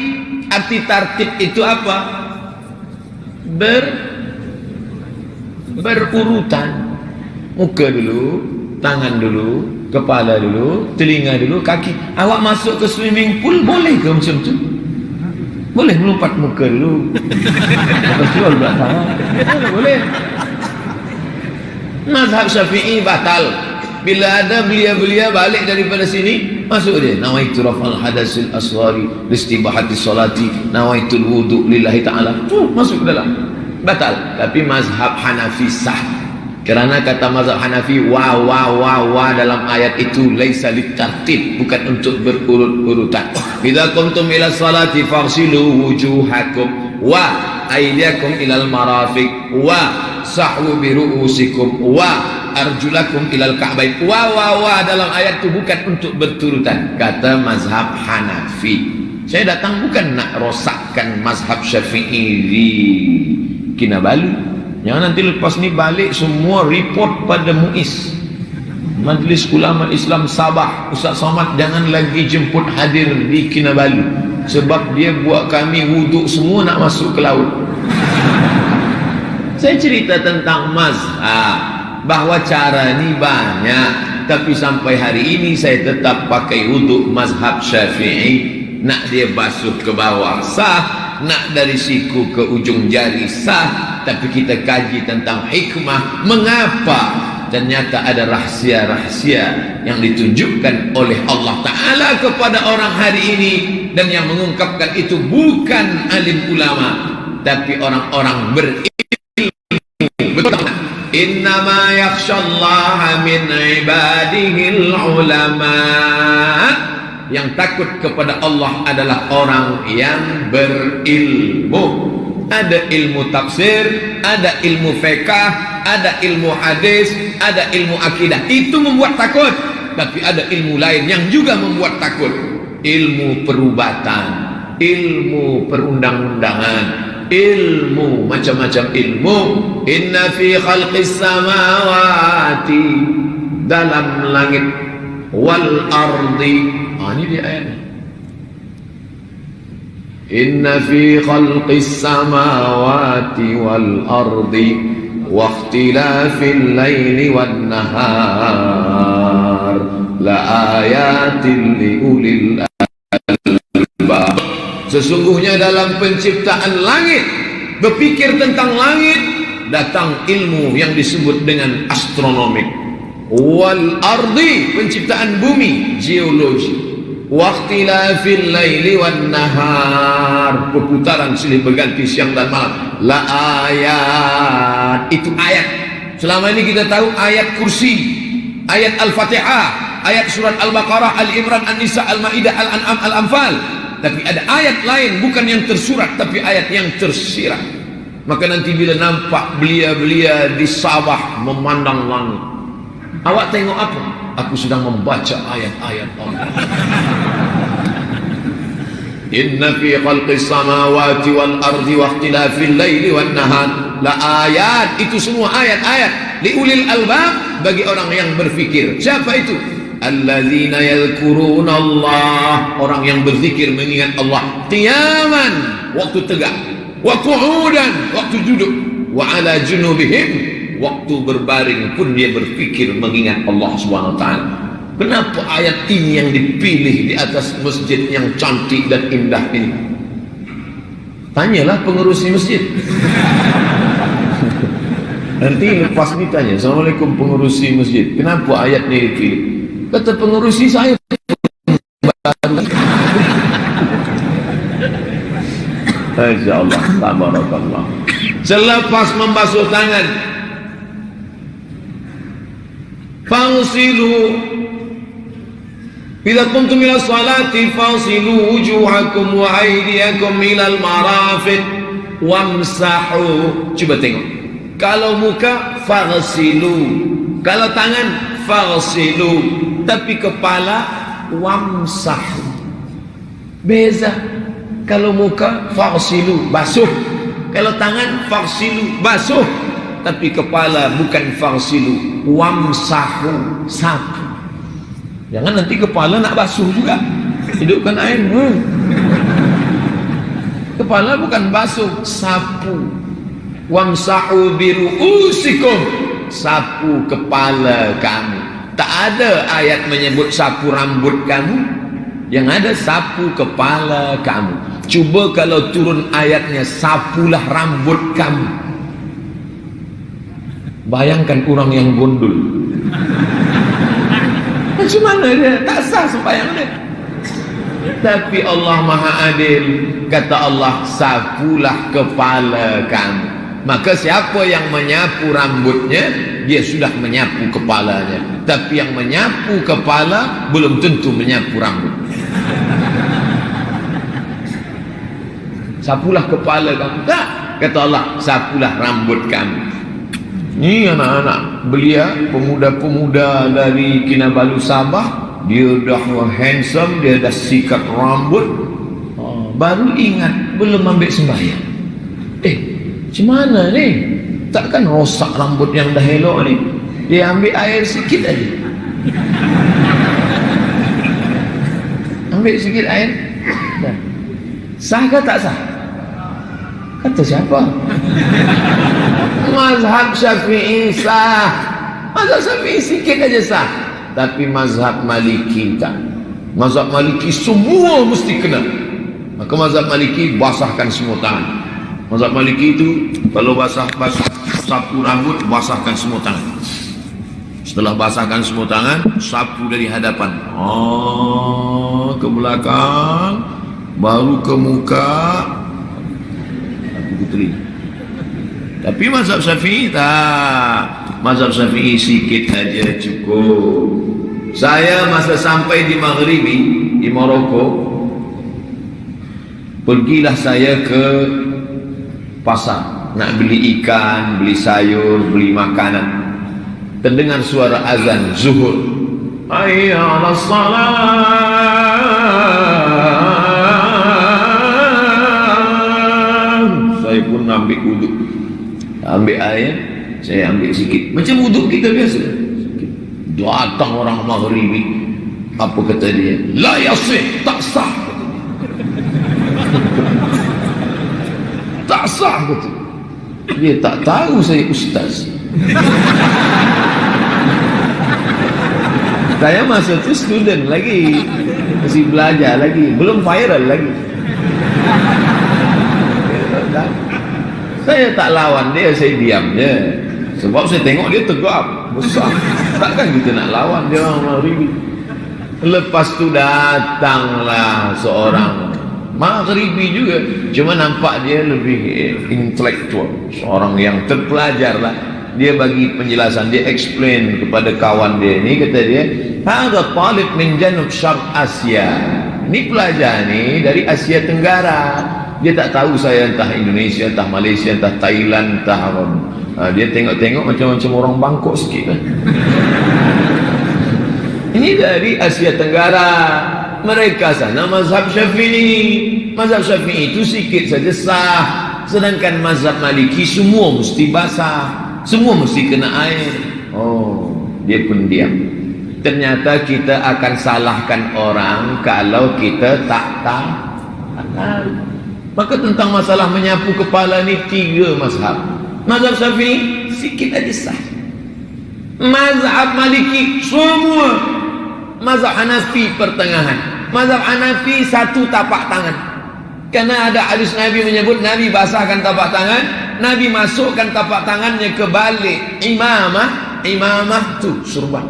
Arti tartib itu apa? Berurutan. Muka dulu, tangan dulu, kepala dulu, telinga dulu, kaki. Awak masuk ke swimming pool boleh ke macam tu? Boleh melompat muka dulu, lepas tu belah tangan, boleh. Mazhab Syafi'i batal. Bila ada belia-belia balik daripada sini, masuk dia, nawaitu raf'al hadasil asghari listibahati salati, nawaitul wudu lillahi ta'ala, masuk ke dalam. Batal. Tapi mazhab Hanafi sah. Kerana kata mazhab Hanafi, wa dalam ayat itu laisa litartib, bukan untuk berurut-urutan. Idza qumtum ila salati faghsilu wujuhakum wa aydiyakum ilal marafiq wa sahwu bi ru'usikum wa arjulakum ilal ka'bain. Wa dalam ayat itu bukan untuk berturutan, kata mazhab Hanafi. Saya datang bukan nak rosakkan mazhab Syafi'i di Kinabalu. Jangan nanti lepas ni balik semua report pada MUIS, Majlis Ulama Islam Sabah, Ustaz Somad jangan lagi jemput hadir di Kinabalu sebab dia buat kami wuduk semua nak masuk ke laut. Saya cerita tentang mazhab, bahawa cara ni banyak, tapi sampai hari ini saya tetap pakai wuduk mazhab Syafi'i. Nak dia basuh ke bawah sah, nak dari siku ke ujung jari sah. Tapi kita kaji tentang hikmah, mengapa ternyata ada rahsia-rahsia yang ditunjukkan oleh Allah Ta'ala kepada orang hari ini, dan yang mengungkapkan itu bukan alim ulama tapi orang-orang berilmu. Betul. Innama yakhshallaha min ibadihil ulama. Yang takut kepada Allah adalah orang yang berilmu. Ada ilmu tafsir, ada ilmu fiqh, ada ilmu hadis, ada ilmu akidah. Itu membuat takut. Tapi ada ilmu lain yang juga membuat takut. Ilmu perubatan, ilmu perundang-undangan, ilmu macam-macam ilmu. Inna fi khalqis samawati, dalam langit, wal ardi. Ini dia ayatnya. Inna fi khalqis samawati wal ardi wa ikhtilafil laili wan nahar la ayatin li ulil albab. Sesungguhnya dalam penciptaan langit, berpikir tentang langit, datang ilmu yang disebut dengan astronomik. Wal ardi, penciptaan bumi, geologi. Waqtilafil laili wan nahar, perputaran silih berganti siang dan malam. La ayat, itu ayat. Selama ini kita tahu ayat kursi, ayat Al-Fatihah, ayat surat Al-Baqarah, Al-Imran, An-Nisa, Al-Maidah, Al-An'am, Al-Anfal. Tapi ada ayat lain, bukan yang tersurat tapi ayat yang tersirat. Maka nanti bila nampak belia-belia di Sabah memandang langit, awak tengok apa? Aku sedang membaca ayat-ayat Allah. Inna fi khalqis samawati wal ardi wa ikhtilafil laili wan nahar la ayat. Itu semua ayat-ayat li ulil albab, bagi orang yang berfikir. Siapa itu? Alladzina yadhkuruna Allah, orang yang berzikir mengingat Allah. Qiyaman, waktu tegak, wa qu'udan, waktu duduk, wa ala junubihim, waktu berbaring pun dia berfikir mengingat Allah Subhanahu wa taala. Kenapa ayat ini yang dipilih di atas masjid yang cantik dan indah ini? Tanyalah pengurusi masjid. Nanti lepas ni tanya, Assalamualaikum pengurusi masjid, kenapa ayat ini dipilih? Kata pengurusi saya baru. Insyaallah, tabarakallah. Selepas membasuh tangan, fangsilu, bila kuntum ila salati fangsilu wujuhakum wa aydiyakum ilal marafiq wamsahu. Coba tengok, kalau muka fangsilu, kalau tangan fangsilu, tapi kepala wamsahu. Beza. Kalau muka fangsilu, basuh. Kalau tangan fangsilu, basuh. Tapi kepala bukan fangsilu, wamsahu, sapu. Jangan nanti kepala nak basuh juga, hidupkan air. Kepala bukan basuh, sapu. Wamsahu biru'usikum, sapu kepala kamu. Tak ada ayat menyebut sapu rambut kamu, yang ada sapu kepala kamu. Cuba kalau turun ayatnya sapulah rambut kamu. Bayangkan orang yang gondol, macam mana dia? Tak sah sembahyang dia. Tapi Allah Maha Adil, kata Allah, sapulah kepala kamu. Maka siapa yang menyapu rambutnya, dia sudah menyapu kepalanya. Tapi yang menyapu kepala belum tentu menyapu rambut. Sapulah kepala kamu. Tak, kata Allah, sapulah rambut kamu. Ini anak-anak belia, pemuda-pemuda dari Kinabalu Sabah, dia dah handsome, dia dah sikat rambut, baru ingat belum ambil sembahyang. Macam mana ni? Takkan rosak rambut yang dah elok ni? Dia ambil air sikit aja. Ambil sikit air, dah. Sah ke tak sah? Kata siapa? Mazhab Syafi'i sah. Mazhab Syafi'i sikit aja sah. Tapi mazhab Maliki tak. Mazhab Maliki semua mesti kena. Maka mazhab Maliki basahkan semua tangan. Mazhab Maliki itu kalau basah sapu rambut, basahkan semua tangan. Setelah basahkan semua tangan, sapu dari hadapan, ke belakang, baru ke muka, putri. Tapi mazhab Syafi'i tak. Mazhab Syafi'i sikit aja cukup. Saya masa sampai di Maghribi, di Maroko, pergilah saya ke pasar nak beli ikan, beli sayur, beli makanan. Terdengar suara azan zuhur. Hayya 'alas salat. Saya pun ambil wudu, ambil air, saya ambil sikit macam wudu kita biasa. Datang orang Maghribi, apa kata dia? La yasih, tak sah. Tak sah kata. Dia tak tahu saya ustaz. Saya masa tu student lagi, masih belajar lagi, belum viral lagi. Saya tak lawan dia, saya diam je. Sebab saya tengok dia tegap, besar. Takkan kita nak lawan dia orang Maghribi. Lepas tu datanglah seorang Maghribi juga, cuma nampak dia lebih intelektual, seorang yang terpelajar lah. Dia bagi penjelasan, dia explain kepada kawan dia ni, kata dia, "Hadha talib min janub syarq Asia." Ini pelajar ni dari Asia Tenggara. Dia tak tahu saya entah Indonesia, entah Malaysia, entah Thailand, entah apa. Dia tengok-tengok macam orang Bangkok sikit lah. Ini dari Asia Tenggara. Mereka sana mazhab Syafi'i. Mazhab Syafi'i itu sikit saja sah. Sedangkan mazhab Maliki semua mesti basah, semua mesti kena air. Dia pun diam. Ternyata kita akan salahkan orang kalau kita tak tahu. Maka tentang masalah menyapu kepala ni 3 mazhab. Mazhab Syafi'i sikit aja sah. Mazhab Maliki semua. Mazhab Hanafi pertengahan. Mazhab Hanafi 1 tapak tangan. Karena ada hadis Nabi menyebut, Nabi basahkan tapak tangan, Nabi masukkan tapak tangannya ke balik imamah. Imamah tu surban.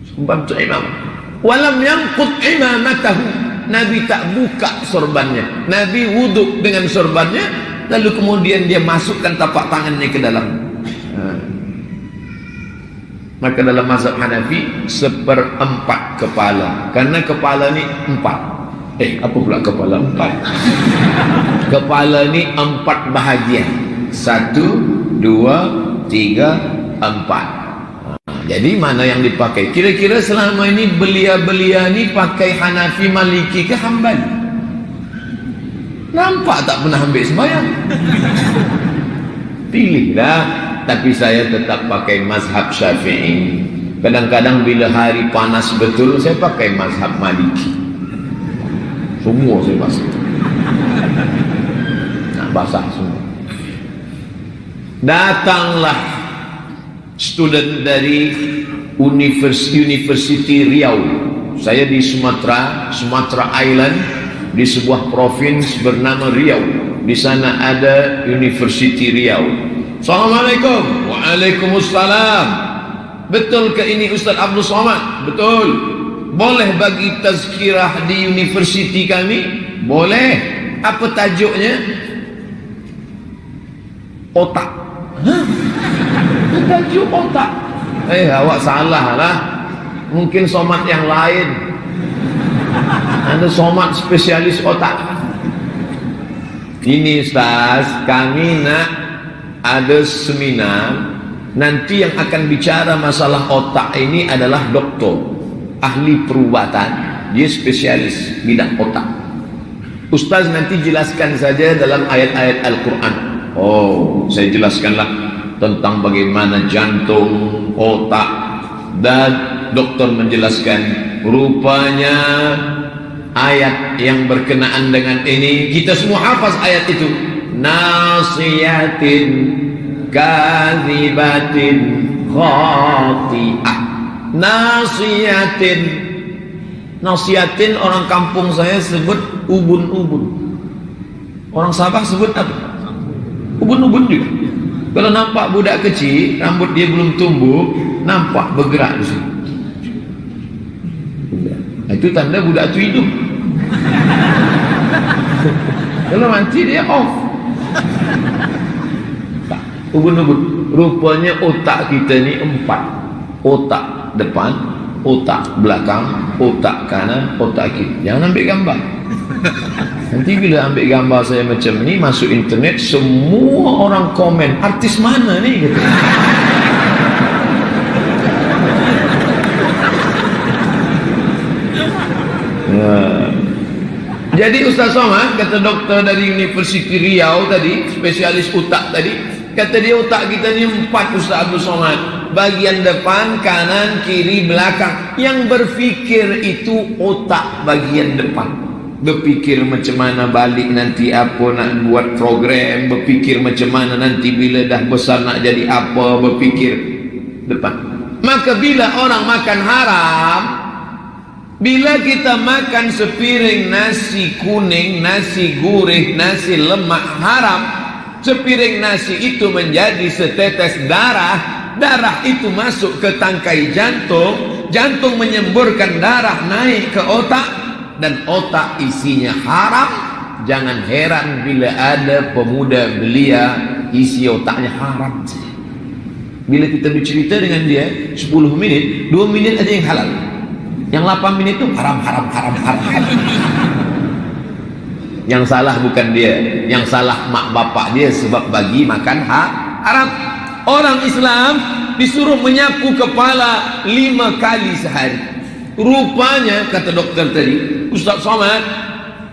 Surban tu imamah. Walam yanqut imamatahu. Nabi tak buka sorbannya. Nabi wuduk dengan sorbannya, lalu kemudian dia masukkan tapak tangannya ke dalam. Maka dalam mazhab Hanafi 1/4 kepala. Karena kepala ni 4. Apa pula kepala 4? Kepala ni 4 bahagian. 1, 2, 3, 4. Jadi mana yang dipakai? Kira-kira selama ini belia-belia ni pakai Hanafi, Maliki ke Hambali? Nampak tak pernah ambil sembahyang. Pilihlah. Tapi saya tetap pakai mazhab Syafi'i. Kadang-kadang bila hari panas betul, saya pakai mazhab Maliki. Semua saya basah. Nak basah semua. Datanglah student dari University Riau. Saya di Sumatera Island, di sebuah provinsi bernama Riau. Di sana ada University Riau. Assalamualaikum. Waalaikumsalam. Betul ke ini Ustaz Abdul Somad? Betul. Boleh bagi tazkirah di universiti kami? Boleh. Apa tajuknya? Otak. Tajuk otak. Awak salah lah. Mungkin somat yang lain. Anda somat spesialis otak. Ini Ustaz, kami nak ada seminar. Nanti yang akan bicara masalah otak ini adalah doktor, ahli perubatan. Dia spesialis bidang otak. Ustaz nanti jelaskan saja dalam ayat-ayat Al-Quran. Oh, saya jelaskanlah tentang bagaimana jantung, otak, dan dokter menjelaskan rupanya ayat yang berkenaan dengan ini kita semua hafaz ayat itu. Nasiyatin kadzibatin khati'ah. Nasiyatin orang kampung saya sebut ubun-ubun. Orang Sabah sebut apa? Ubun-ubun juga. Kalau nampak budak kecil, rambut dia belum tumbuh, nampak bergerak di sini. Itu tanda budak itu hidup. Kalau mati dia off. Ubun-ubun. Rupanya otak kita ni 4. Otak depan, otak belakang, otak kanan, otak kiri. Jangan ambil gambar. Nanti bila ambil gambar saya macam ni, masuk internet, semua orang komen, artis mana ni? Gitu. Jadi Ustaz Somad, kata doktor dari Universiti Riau tadi, spesialis otak tadi, kata dia otak kita ni 4 Ustaz Abdul Somad. Bagian depan, kanan, kiri, belakang. Yang berfikir itu otak bagian depan. Berfikir macam mana balik nanti apa nak buat program, berfikir macam mana nanti bila dah besar nak jadi apa, berfikir depan. Maka bila orang makan haram, bila kita makan sepiring nasi kuning, nasi gurih, nasi lemak haram, sepiring nasi itu menjadi setetes darah, darah itu masuk ke tangkai jantung, jantung menyemburkan darah naik ke otak, dan otak isinya haram. Jangan heran bila ada pemuda belia isi otaknya haram. Bila kita bercerita dengan dia 10 minit, 2 minit aja yang halal, yang 8 minit itu haram. Yang salah bukan dia, yang salah mak bapak dia sebab bagi makan haram. Orang Islam disuruh menyapu kepala 5 kali sehari. Rupanya kata dokter tadi, Ustaz Somad,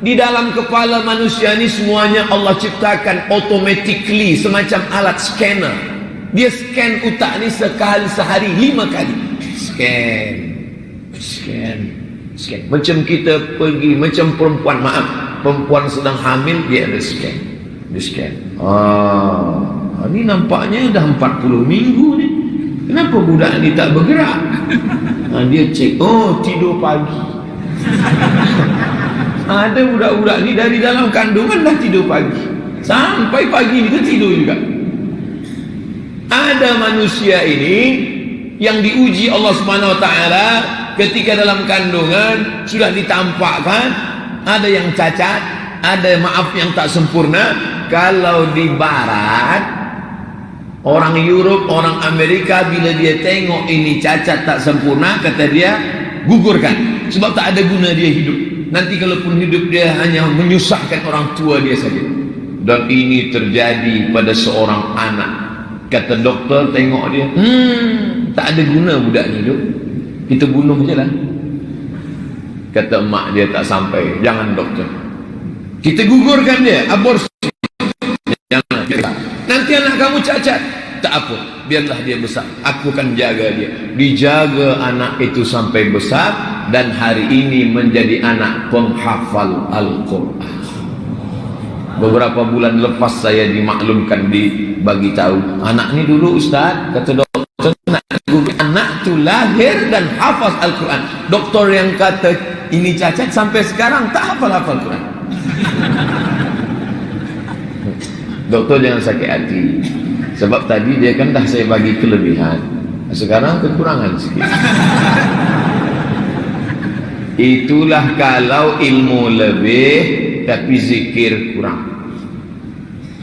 di dalam kepala manusia ini semuanya Allah ciptakan automatically, semacam alat scanner. Dia scan otak ni sekali sehari 5 kali. Scan. Macam kita pergi, macam perempuan, maaf, perempuan sedang hamil, dia ada scan. Dia scan. Ini nampaknya dah 40 minggu ni. Kenapa budak ni tak bergerak? Dia cek, tidur pagi. Ada budak-budak ni dari dalam kandungan dah tidur pagi. Sampai pagi ni dia tidur juga. Ada manusia ini yang diuji Allah Subhanahu Wa Taala ketika dalam kandungan sudah ditampakkan ada yang cacat, ada maaf yang tak sempurna. Kalau di barat, orang Europe, orang Amerika, bila dia tengok ini cacat tak sempurna, kata dia gugurkan, sebab tak ada guna dia hidup. Nanti kalaupun hidup dia hanya menyusahkan orang tua dia saja. Dan ini terjadi pada seorang anak. Kata doktor tengok dia, tak ada guna budak ni hidup, kita bunuh je lah. Kata mak dia tak sampai, jangan doktor, kita gugurkan dia, aborsi. Jangan, nanti anak kamu cacat, tak apa, biarlah dia besar, aku akan jaga dia. Dijaga anak itu sampai besar, dan hari ini menjadi anak penghafal Al-Quran. Beberapa bulan lepas saya dimaklumkan, dibagi tahu, anak ni dulu Ustaz, kata dokter, anak tu lahir dan hafaz Al-Quran. Doktor yang kata ini cacat sampai sekarang tak hafal Quran. Doktor jangan sakit hati, sebab tadi dia kan dah saya bagi kelebihan, sekarang kekurangan sikit. Itulah kalau ilmu lebih tapi zikir kurang.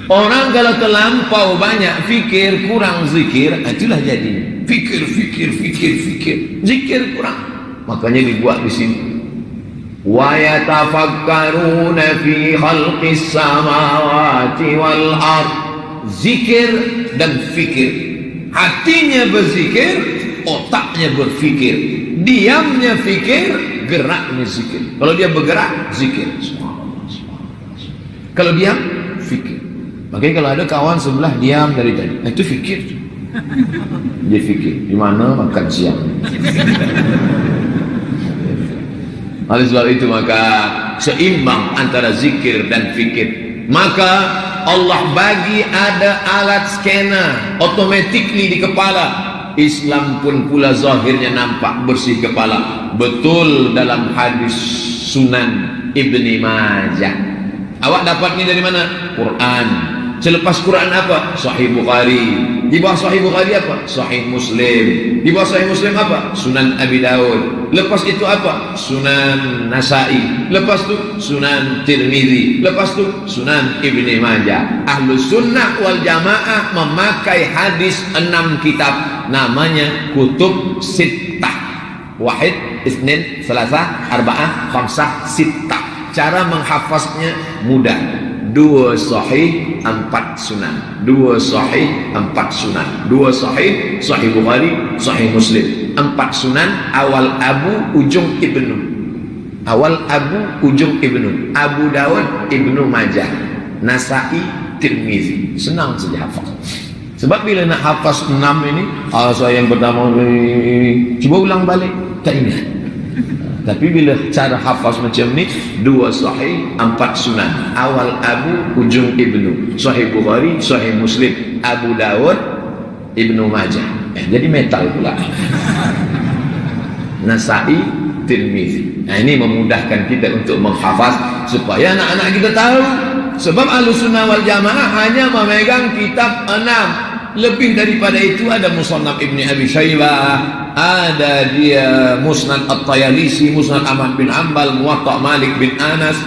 Orang kalau terlampau banyak fikir, kurang zikir, itulah jadi fikir, zikir kurang. Makanya dibuat di sini. Wa yatafakkaruna fi khalqis samawati wal ard. Zikir dan fikir. Hatinya berzikir, otaknya berfikir. Diamnya fikir, geraknya zikir. Kalau dia bergerak, zikir. Kalau diam, fikir. Makanya kalau ada kawan sebelah diam dari tadi, itu fikir. Dia fikir, di mana makan siang. Oleh sebab itu maka seimbang antara zikir dan fikir. Maka Allah bagi ada alat scanner automatically di kepala. Islam pun pula zahirnya nampak bersih kepala. Betul dalam hadis Sunan Ibni Majah. Awak dapat ni dari mana? Quran. Selepas Quran apa? Sahih Bukhari. Di bawah Sahih Bukhari apa? Sahih Muslim. Di bawah Sahih Muslim apa? Sunan Abi Daud. Lepas itu apa? Sunan Nasai. Lepas tu Sunan Tirmizi. Lepas tu Sunan Ibni Majah. Ahlus Sunnah wal Jamaah memakai hadis 6 kitab. Namanya Kutub Sittah. Wahid, Isnin, Selasa, Arba'ah, Khamsah, Sittah. Cara menghafaznya mudah. 2 sahih 4 sunan, 2 sahih 4 sunan, 2 sahih Sahih Bukhari, Sahih Muslim, 4 sunan awal Abu ujung Ibnu, awal Abu ujung Ibnu, Abu Dawud, Ibnu Majah, Nasai, Tirmizi. Senang saja hafaz. Sebab bila nak hafaz 6 ini, saya yang pertama ini, cuba ulang balik, tak ingat. Tapi bila cara hafaz macam ni, 2 sahih 4 sunan, awal Abu ujung Ibnu, Sahih Bukhari, Sahih Muslim, Abu Dawud, Ibnu Majah. Jadi metal pula. Nasai, Tirmizi. Nah, ini memudahkan kita untuk menghafaz supaya anak-anak kita tahu. Sebab Ahlussunnah wal Jamaah hanya memegang kitab 6. Lebih daripada itu ada Musannaf Ibni Abi Syaibah, ada dia Musnad At-Tayalisi, Musnad Ahmad bin Hanbal, Muwatta Malik bin Anas.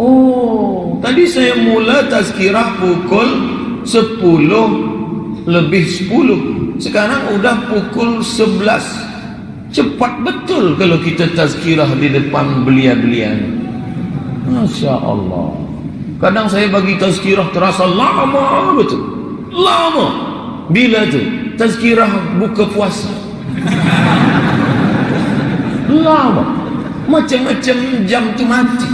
Oh, tadi saya mula tazkirah pukul 10 lebih 10. Sekarang udah pukul 11. Cepat betul kalau kita tazkirah di depan belia-belia. Masya Allah. Kadang saya bagi tazkirah terasa lama betul. Lama. Bila tu? Tazkirah buka puasa. Lama. Macam-macam jam tu mati.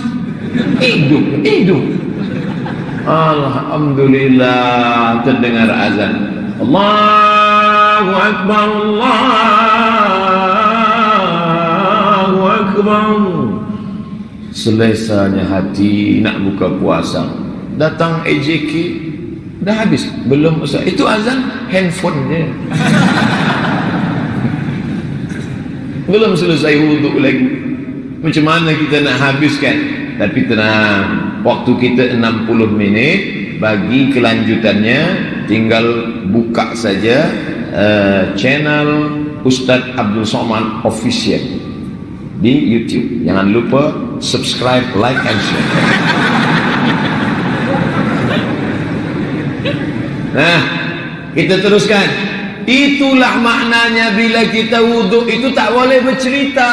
Hidup. Alhamdulillah terdengar azan. Allahu Akbar, Allahu Akbar. Selesanya hati nak buka puasa, datang AJK, dah habis belum usah. Itu azan handphone je. Belum selesai wuduk lagi. Macam mana kita nak habiskan? Tapi tenang, waktu kita 60 minit. Bagi kelanjutannya tinggal buka saja channel Ustadz Abdul Somad Official di YouTube. Jangan lupa subscribe, like, and share. Nah, kita teruskan. Itulah maknanya bila kita wuduk itu tak boleh bercerita.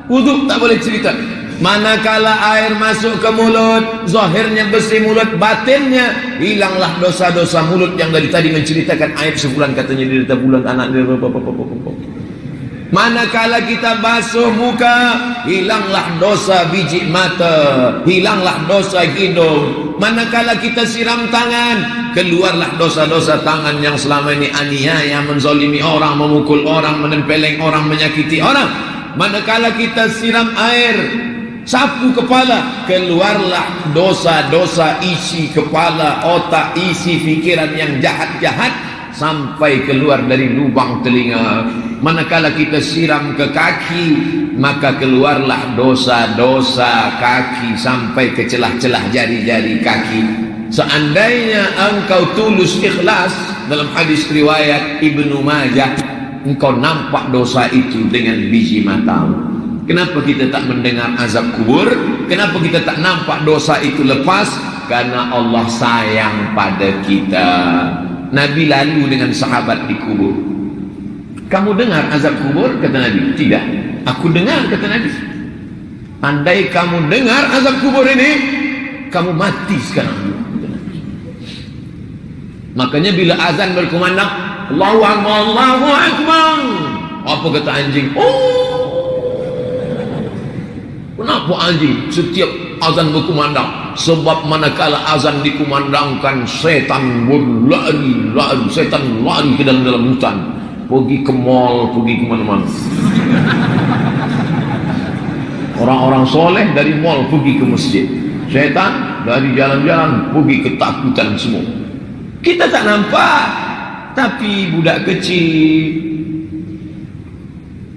Wuduk tak boleh cerita. Manakala air masuk ke mulut, zahirnya bersih mulut, batinnya hilanglah dosa-dosa mulut yang dari tadi menceritakan aib sebulan katanya dia dah bulan anak dia. Manakala kita basuh muka, hilanglah dosa biji mata, hilanglah dosa hidung. Manakala kita siram tangan, keluarlah dosa-dosa tangan yang selama ini aniaya, menzalimi orang, memukul orang, menempeleng orang, menyakiti orang. Manakala kita siram air, sapu kepala, keluarlah dosa-dosa isi kepala, otak, isi fikiran yang jahat-jahat sampai keluar dari lubang telinga. Manakala kita siram ke kaki, maka keluarlah dosa-dosa kaki sampai ke celah-celah jari-jari kaki. Seandainya engkau tulus ikhlas, dalam hadis riwayat Ibnu Majah, engkau nampak dosa itu dengan biji matamu. Kenapa kita tak mendengar azab kubur? Kenapa kita tak nampak dosa itu lepas? karena Allah sayang pada kita. Nabi lalu dengan sahabat di kubur. Kamu dengar azab kubur? Kata Nabi. Tidak. Aku dengar, kata Nabi. Andai kamu dengar azab kubur ini, kamu mati sekarang. Makanya bila azan berkumandang, Allahu Akbar, Allahu Akbar, apa kata anjing? Kenapa anjing setiap azan berkumandang? Sebab manakala azan dikumandangkan, setan berlari, setan lari ke dalam hutan, pergi ke mall, pergi ke mana-mana. Orang-orang soleh dari mall pergi ke masjid, setan dari jalan-jalan pergi ketakutan semua. Kita tak nampak, tapi budak kecil,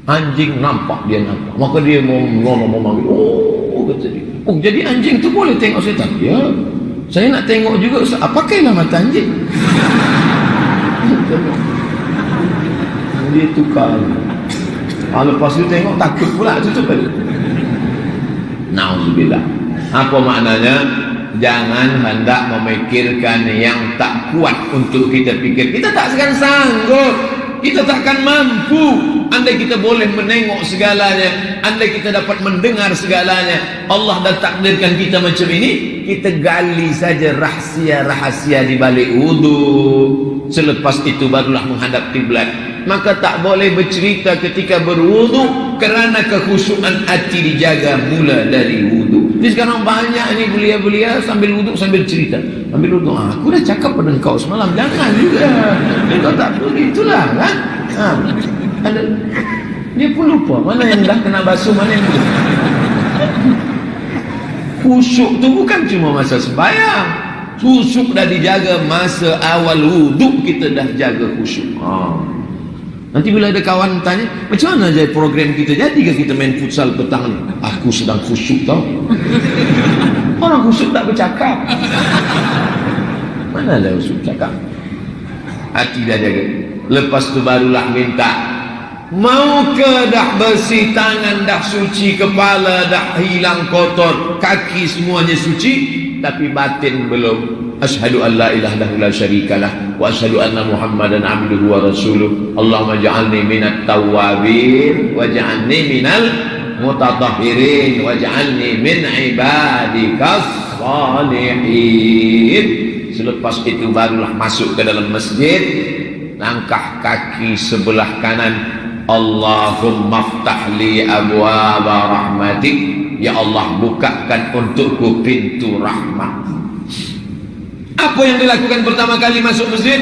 anjing nampak, dia nampak, maka dia mau manggil. Kata dia, jadi anjing tu boleh tengok setan? Ya, saya nak tengok juga. Pakailah mata anjing. Dia tukar. Lepas tu tengok takut pula, tutup balik. Nauzubillah. Apa maknanya? Jangan hendak memikirkan yang tak kuat untuk kita pikir. Kita tak akan sanggup, kita tak akan mampu. Andai kita boleh menengok segalanya, andai kita dapat mendengar segalanya, Allah dah takdirkan kita macam ini, kita gali saja rahsia-rahsia di balik wudu. Selepas itu barulah menghadap kiblat. Maka tak boleh bercerita ketika berwudu, kerana kekhusyuan hati dijaga mula dari wudu. Jadi sekarang banyak ni belia-belia sambil wudu sambil cerita. Sambil wudu, aku dah cakap pada kau semalam, jangan juga. Kau tak boleh, itulah kan. Dia pun lupa mana yang dah kena basuh, mana yang belum. Khusyuk tu bukan cuma masa sembahyang. Khusyuk dah dijaga masa awal wudu, kita dah jaga khusyuk. Nanti bila ada kawan tanya, macam mana je program kita, jadikah kita main futsal petang ni? Aku sedang khusyuk tau. Orang khusyuk tak bercakap. Mana ada khusyuk cakap? Hati dah jaga. Lepas tu barulah minta, mau ke dah bersih tangan, dah suci kepala, dah hilang kotor, kaki semuanya suci, tapi batin belum. Asyhadu an la ilaha illallah syarikalah wa asyhadu anna Muhammadan abduhu wa rasuluh. Allahumma ja'alni minat tawwabin waj'alni minal mutatahhirin waj'alni min ibadikas salihin. Selepas itu barulah masuk ke dalam masjid, langkah kaki sebelah kanan, Allahumma ftahli abwaaba rahmatik, ya Allah bukakan untukku pintu rahmat. Apa yang dilakukan pertama kali masuk masjid?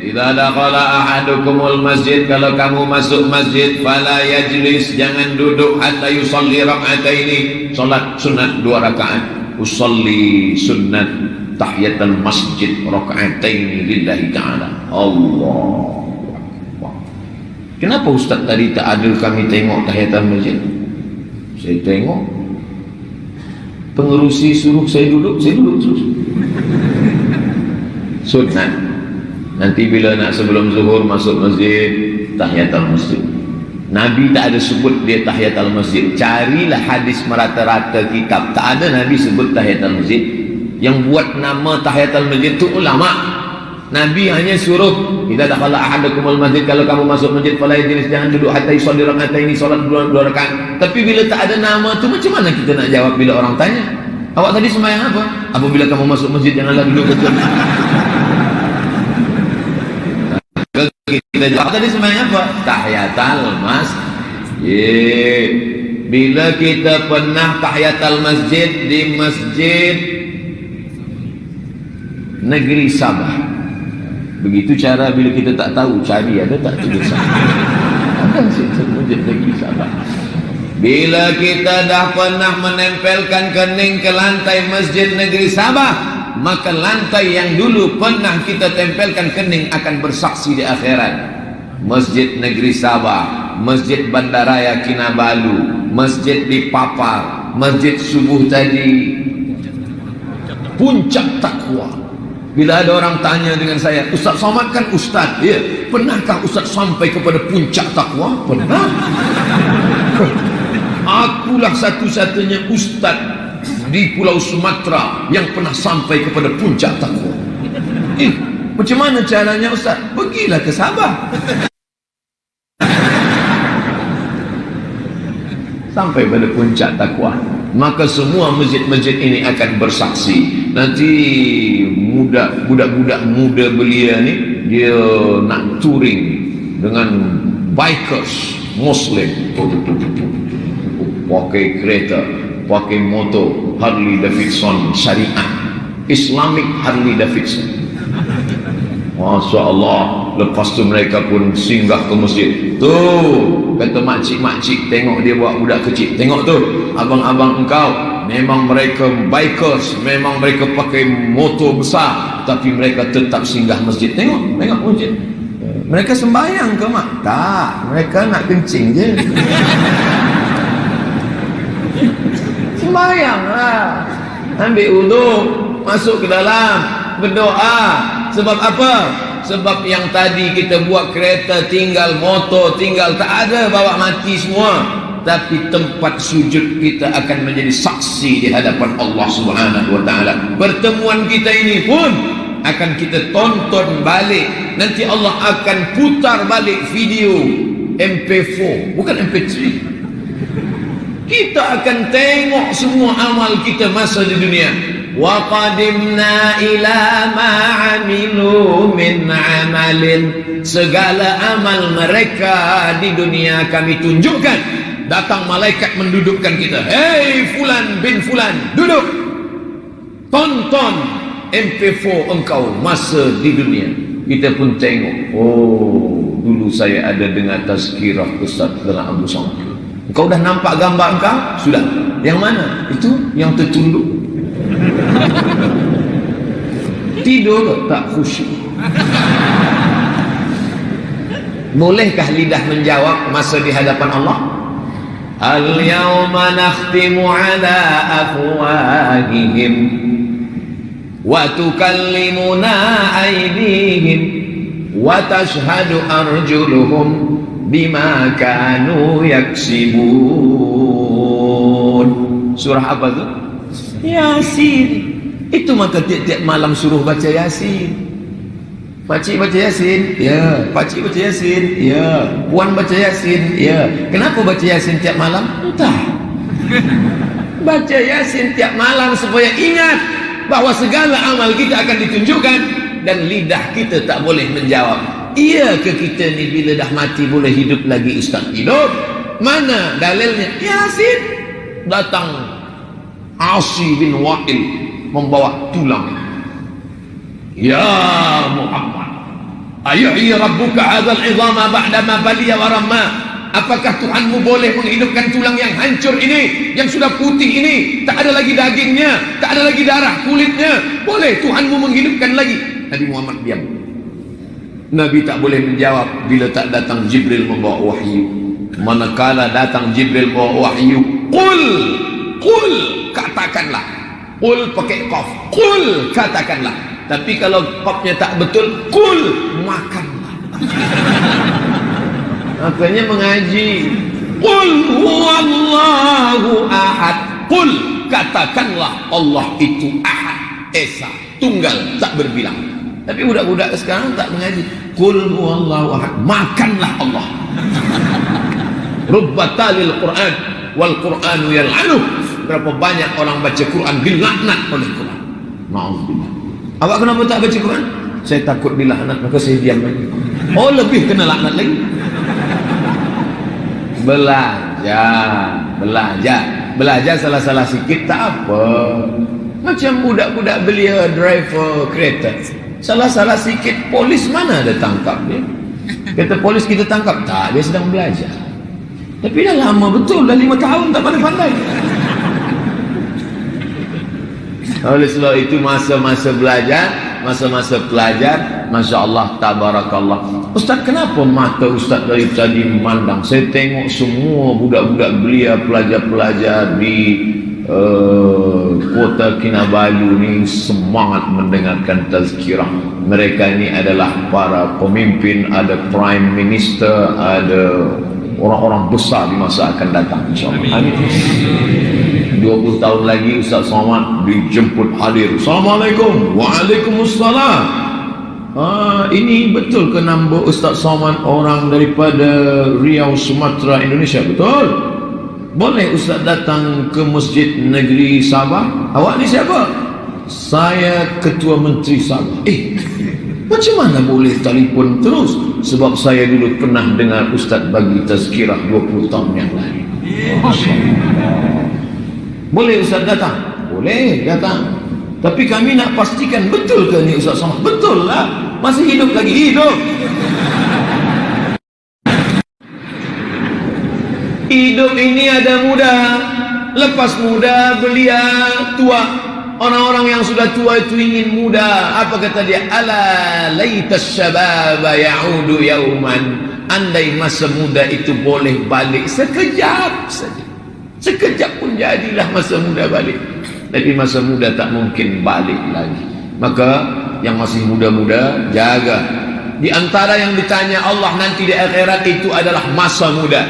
Idza dakhala ahadukumul masjid, kalau kamu masuk masjid, fala yajlis, jangan duduk, hatta yusalli rak'ataini, salat sunat 2 rakaat. Usalli sunnat tahiyatul masjid rak'ataini lillahi ta'ala. Allah. Kenapa ustaz tadi tak ada kami tengok tahiyatul masjid? Saya tengok, pengerusi suruh saya duduk, saya duduk terus. Sunat. Nanti bila nak sebelum zuhur masuk masjid, tahiyatul masjid. Nabi tak ada sebut dia tahiyatul masjid. Carilah hadis merata-rata kitab, tak ada Nabi sebut tahiyatul masjid. Yang buat nama tahiyatul masjid itu ulama. Nabi hanya suruh, idza dakhala ahadukumul masjid, kalau kamu masuk masjid, fala yajlis, jangan duduk, hatta yusalli rak'ataini, salat 2 rakaat. Tapi bila tak ada nama tu, macam mana kita nak jawab bila orang tanya? Awak tadi sembahyang apa? Apabila kamu masuk masjid, janganlah duduk betul. Kita jawab tadi sembahyang apa? Tahiyatul masjid. Bila kita pernah tahiyatul masjid di masjid negeri Sabah, begitu cara bila kita tak tahu, cari ada tak tulis Sabah. Ada masjid negeri Sabah. Bila kita dah pernah menempelkan kening ke lantai masjid negeri Sabah, maka lantai yang dulu pernah kita tempelkan kening akan bersaksi di akhirat. Masjid negeri Sabah, masjid Bandaraya Kinabalu, masjid di Papar, masjid subuh tadi, puncak takwa. Bila ada orang tanya dengan saya, Ustaz Somad kan Ustaz, ya, pernahkah Ustaz sampai kepada puncak takwa? Pernah. Akulah satu-satunya Ustaz di Pulau Sumatera yang pernah sampai kepada puncak takwa. Macam mana caranya Ustaz? Pergilah ke Sabah. Sampai pada puncak takwa. Maka semua masjid-masjid ini akan bersaksi. Nanti budak-budak muda belia ni, dia nak touring dengan bikers Muslim, pakai kereta, pakai motor Harley Davidson syariah, Islamic Harley Davidson. Masya Allah. Lepas tu mereka pun singgah ke masjid. Tuh, kata makcik-makcik, tengok dia buat budak kecil. Tengok tu, abang-abang engkau, memang mereka bikers, memang mereka pakai motor besar, tapi mereka tetap singgah masjid. Tengok masjid. Mereka sembahyang ke mak? Tak, mereka nak kencing je. Sembahyang lah. Ambil uduk, masuk ke dalam, berdoa. Sebab apa? Sebab yang tadi kita buat kereta, tinggal motor, tinggal, tak ada, bawa mati semua. Tapi tempat sujud kita akan menjadi saksi di hadapan Allah Subhanahu wa ta'ala. Pertemuan kita ini pun akan kita tonton balik. Nanti Allah akan putar balik video MP4, bukan MP3. Kita akan tengok semua amal kita masa di dunia. Wa qadimna ila ma amilu min amalin. Segala amal mereka di dunia kami tunjukkan. Datang malaikat mendudukkan kita. Hei fulan bin fulan, duduk. Tonton MP4 engkau masa di dunia. Kita pun tengok. Oh, dulu saya ada dengar tazkirah Ustaz dalam Abu Samad. Engkau dah nampak gambar engkau? Sudah. Yang mana? Itu yang tertunduk. Tidur tak khusyuk. Bolehkah lidah menjawab masa di hadapan Allah? Al-yawma nakhtimu ala afwahihim wa tukallimuna aydihim wa tashhadu arjuluhum bima kanu yaksibun. Surah apa tu? Yasin. Itu maka tiap-tiap malam suruh baca Yasin. Pakcik baca Yasin? Ya. Pakcik baca Yasin? Ya. Puan baca Yasin? Ya. Kenapa baca Yasin tiap malam? Entah. Baca Yasin tiap malam supaya ingat bahawa segala amal kita akan ditunjukkan dan lidah kita tak boleh menjawab. Iya ke kita ni bila dah mati boleh hidup lagi Ustaz? Hidup. Mana dalilnya? Yasin. Datang Asi bin Wa'il membawa tulang. Ya Muhammad, ayuhi rabbuka hadzal 'idhama ba'da ma baliya wa ramma. Apakah Tuhanmu boleh menghidupkan tulang yang hancur ini, yang sudah putih ini, tak ada lagi dagingnya, tak ada lagi darah kulitnya? Boleh Tuhanmu menghidupkan lagi? Nabi Muhammad diam. Nabi tak boleh menjawab bila tak datang Jibril membawa wahyu. Manakala datang Jibril membawa wahyu, Qul, katakanlah. Qul pakai qaf. Qul, katakanlah. Tapi kalau qafnya tak betul, qul, makanlah. Makanya mengaji. Qul huwallahu ahad. Qul, katakanlah Allah itu ahad, esa, tunggal, tak berbilang. Tapi budak-budak sekarang tak mengaji. Qul huwallahu ahad, makanlah Allah. Rubbatalil Quran wal Quranu yal'anuh. Berapa banyak orang baca Quran dilaknat oleh Quran. Ma'udzubillah. Awak kenapa tak baca Quran? Saya takut dilaknat, maka saya diam lagi. Oh, lebih kena laknat lagi. Belajar salah-salah sikit tak apa. Macam budak-budak belia driver kereta, salah-salah sikit polis mana ada tangkap dia. Kata polis kita tangkap, tak, dia sedang belajar. Tapi dah lama betul, dah 5 tahun tak pandai-pandai. Oleh sebab itu masa-masa belajar, masa-masa pelajar, Masya Allah, tabarakallah. Ustaz, kenapa mata Ustaz dari tadi memandang? Saya tengok semua budak-budak belia, pelajar-pelajar di Kota Kinabalu ni semangat mendengarkan tazkirah. Mereka ini adalah para pemimpin, ada Prime Minister, ada orang-orang besar di masa akan datang, insyaAllah. Amin. 20 tahun lagi Ustaz Somad dijemput hadir. Assalamualaikum. Waalaikumsalam. Ini betul ke nama Ustaz Somad orang daripada Riau, Sumatera, Indonesia? Betul. Boleh Ustaz datang ke Masjid Negeri Sabah? Awak ni siapa? Saya Ketua Menteri Sabah. Macam mana boleh telefon terus? Sebab saya dulu pernah dengar Ustaz bagi tazkirah 20 tahun yang lalu. Boleh Ustaz datang? Boleh datang. Tapi kami nak pastikan betul ke ni Ustaz Somad? Betul lah. Masih hidup lagi. Hidup. Hidup ini ada muda. Lepas muda belia tua. Orang-orang yang sudah tua itu ingin muda. Apa kata dia? Ala laitas syababa ya'udu yauman. Andai masa muda itu boleh balik sekejap saja. Sekejap pun jadilah masa muda balik. Tapi masa muda tak mungkin balik lagi. Maka yang masih muda-muda, jaga. Di antara yang ditanya Allah nanti di akhirat itu adalah masa muda.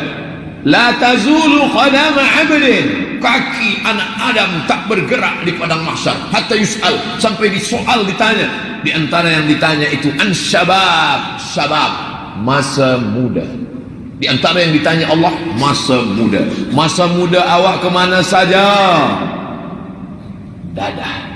La tazulu qadama 'abdin. Kaki anak Adam tak bergerak di padang mahsyar hatta yus'al, sampai disoal, ditanya. Di antara yang ditanya itu syabab, masa muda. Di antara yang ditanya Allah, masa muda. Masa muda awak kemana saja? Dadah.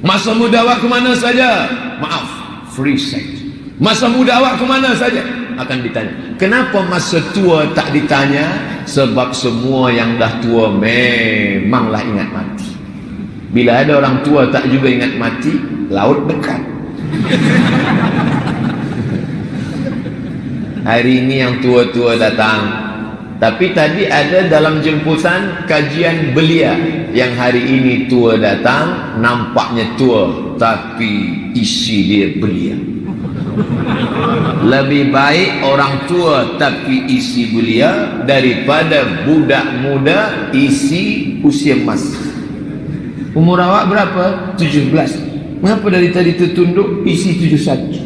Masa muda awak kemana saja? Maaf, free sex. Masa muda awak kemana saja? Akan ditanya. Kenapa masa tua tak ditanya? Sebab semua yang dah tua memanglah ingat mati. Bila ada orang tua tak juga ingat mati, laut dekat. Hari ini yang tua-tua datang. Tapi tadi ada dalam jemputan kajian belia. Yang hari ini tua datang, nampaknya tua, tapi isi dia belia. Lebih baik orang tua tapi isi belia daripada budak muda isi usia emas. Umur awak berapa? 17. Mengapa dari tadi tertunduk isi 71?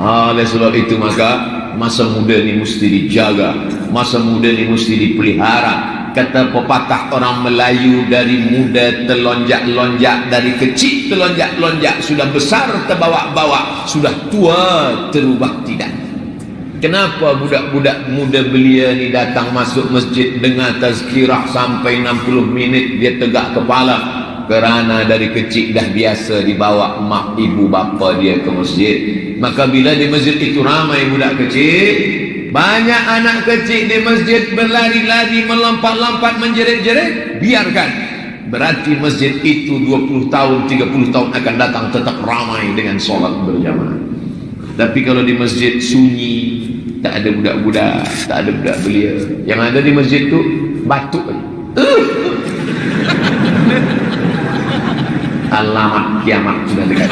Oleh sebab itu maka masa muda ni mesti dijaga. Masa muda ni mesti dipelihara. Kata pepatah orang Melayu, dari muda terlonjak-lonjak, dari kecil terlonjak-lonjak, sudah besar terbawa-bawa, sudah tua terubah tidak. Kenapa budak-budak muda belia ni datang masuk masjid dengar tazkirah sampai 60 minit dia tegak kepala? Kerana dari kecil dah biasa dibawa mak ibu bapa dia ke masjid. Maka bila di masjid itu ramai budak kecil, banyak anak kecil di masjid berlari-lari, melompat-lompat, menjerit-jerit, biarkan. Berarti masjid itu 20 tahun, 30 tahun akan datang tetap ramai dengan solat berjamaah. Tapi kalau di masjid sunyi, tak ada budak-budak, tak ada budak belia, yang ada di masjid itu batuk aja. Alamat kiamat sudah dekat.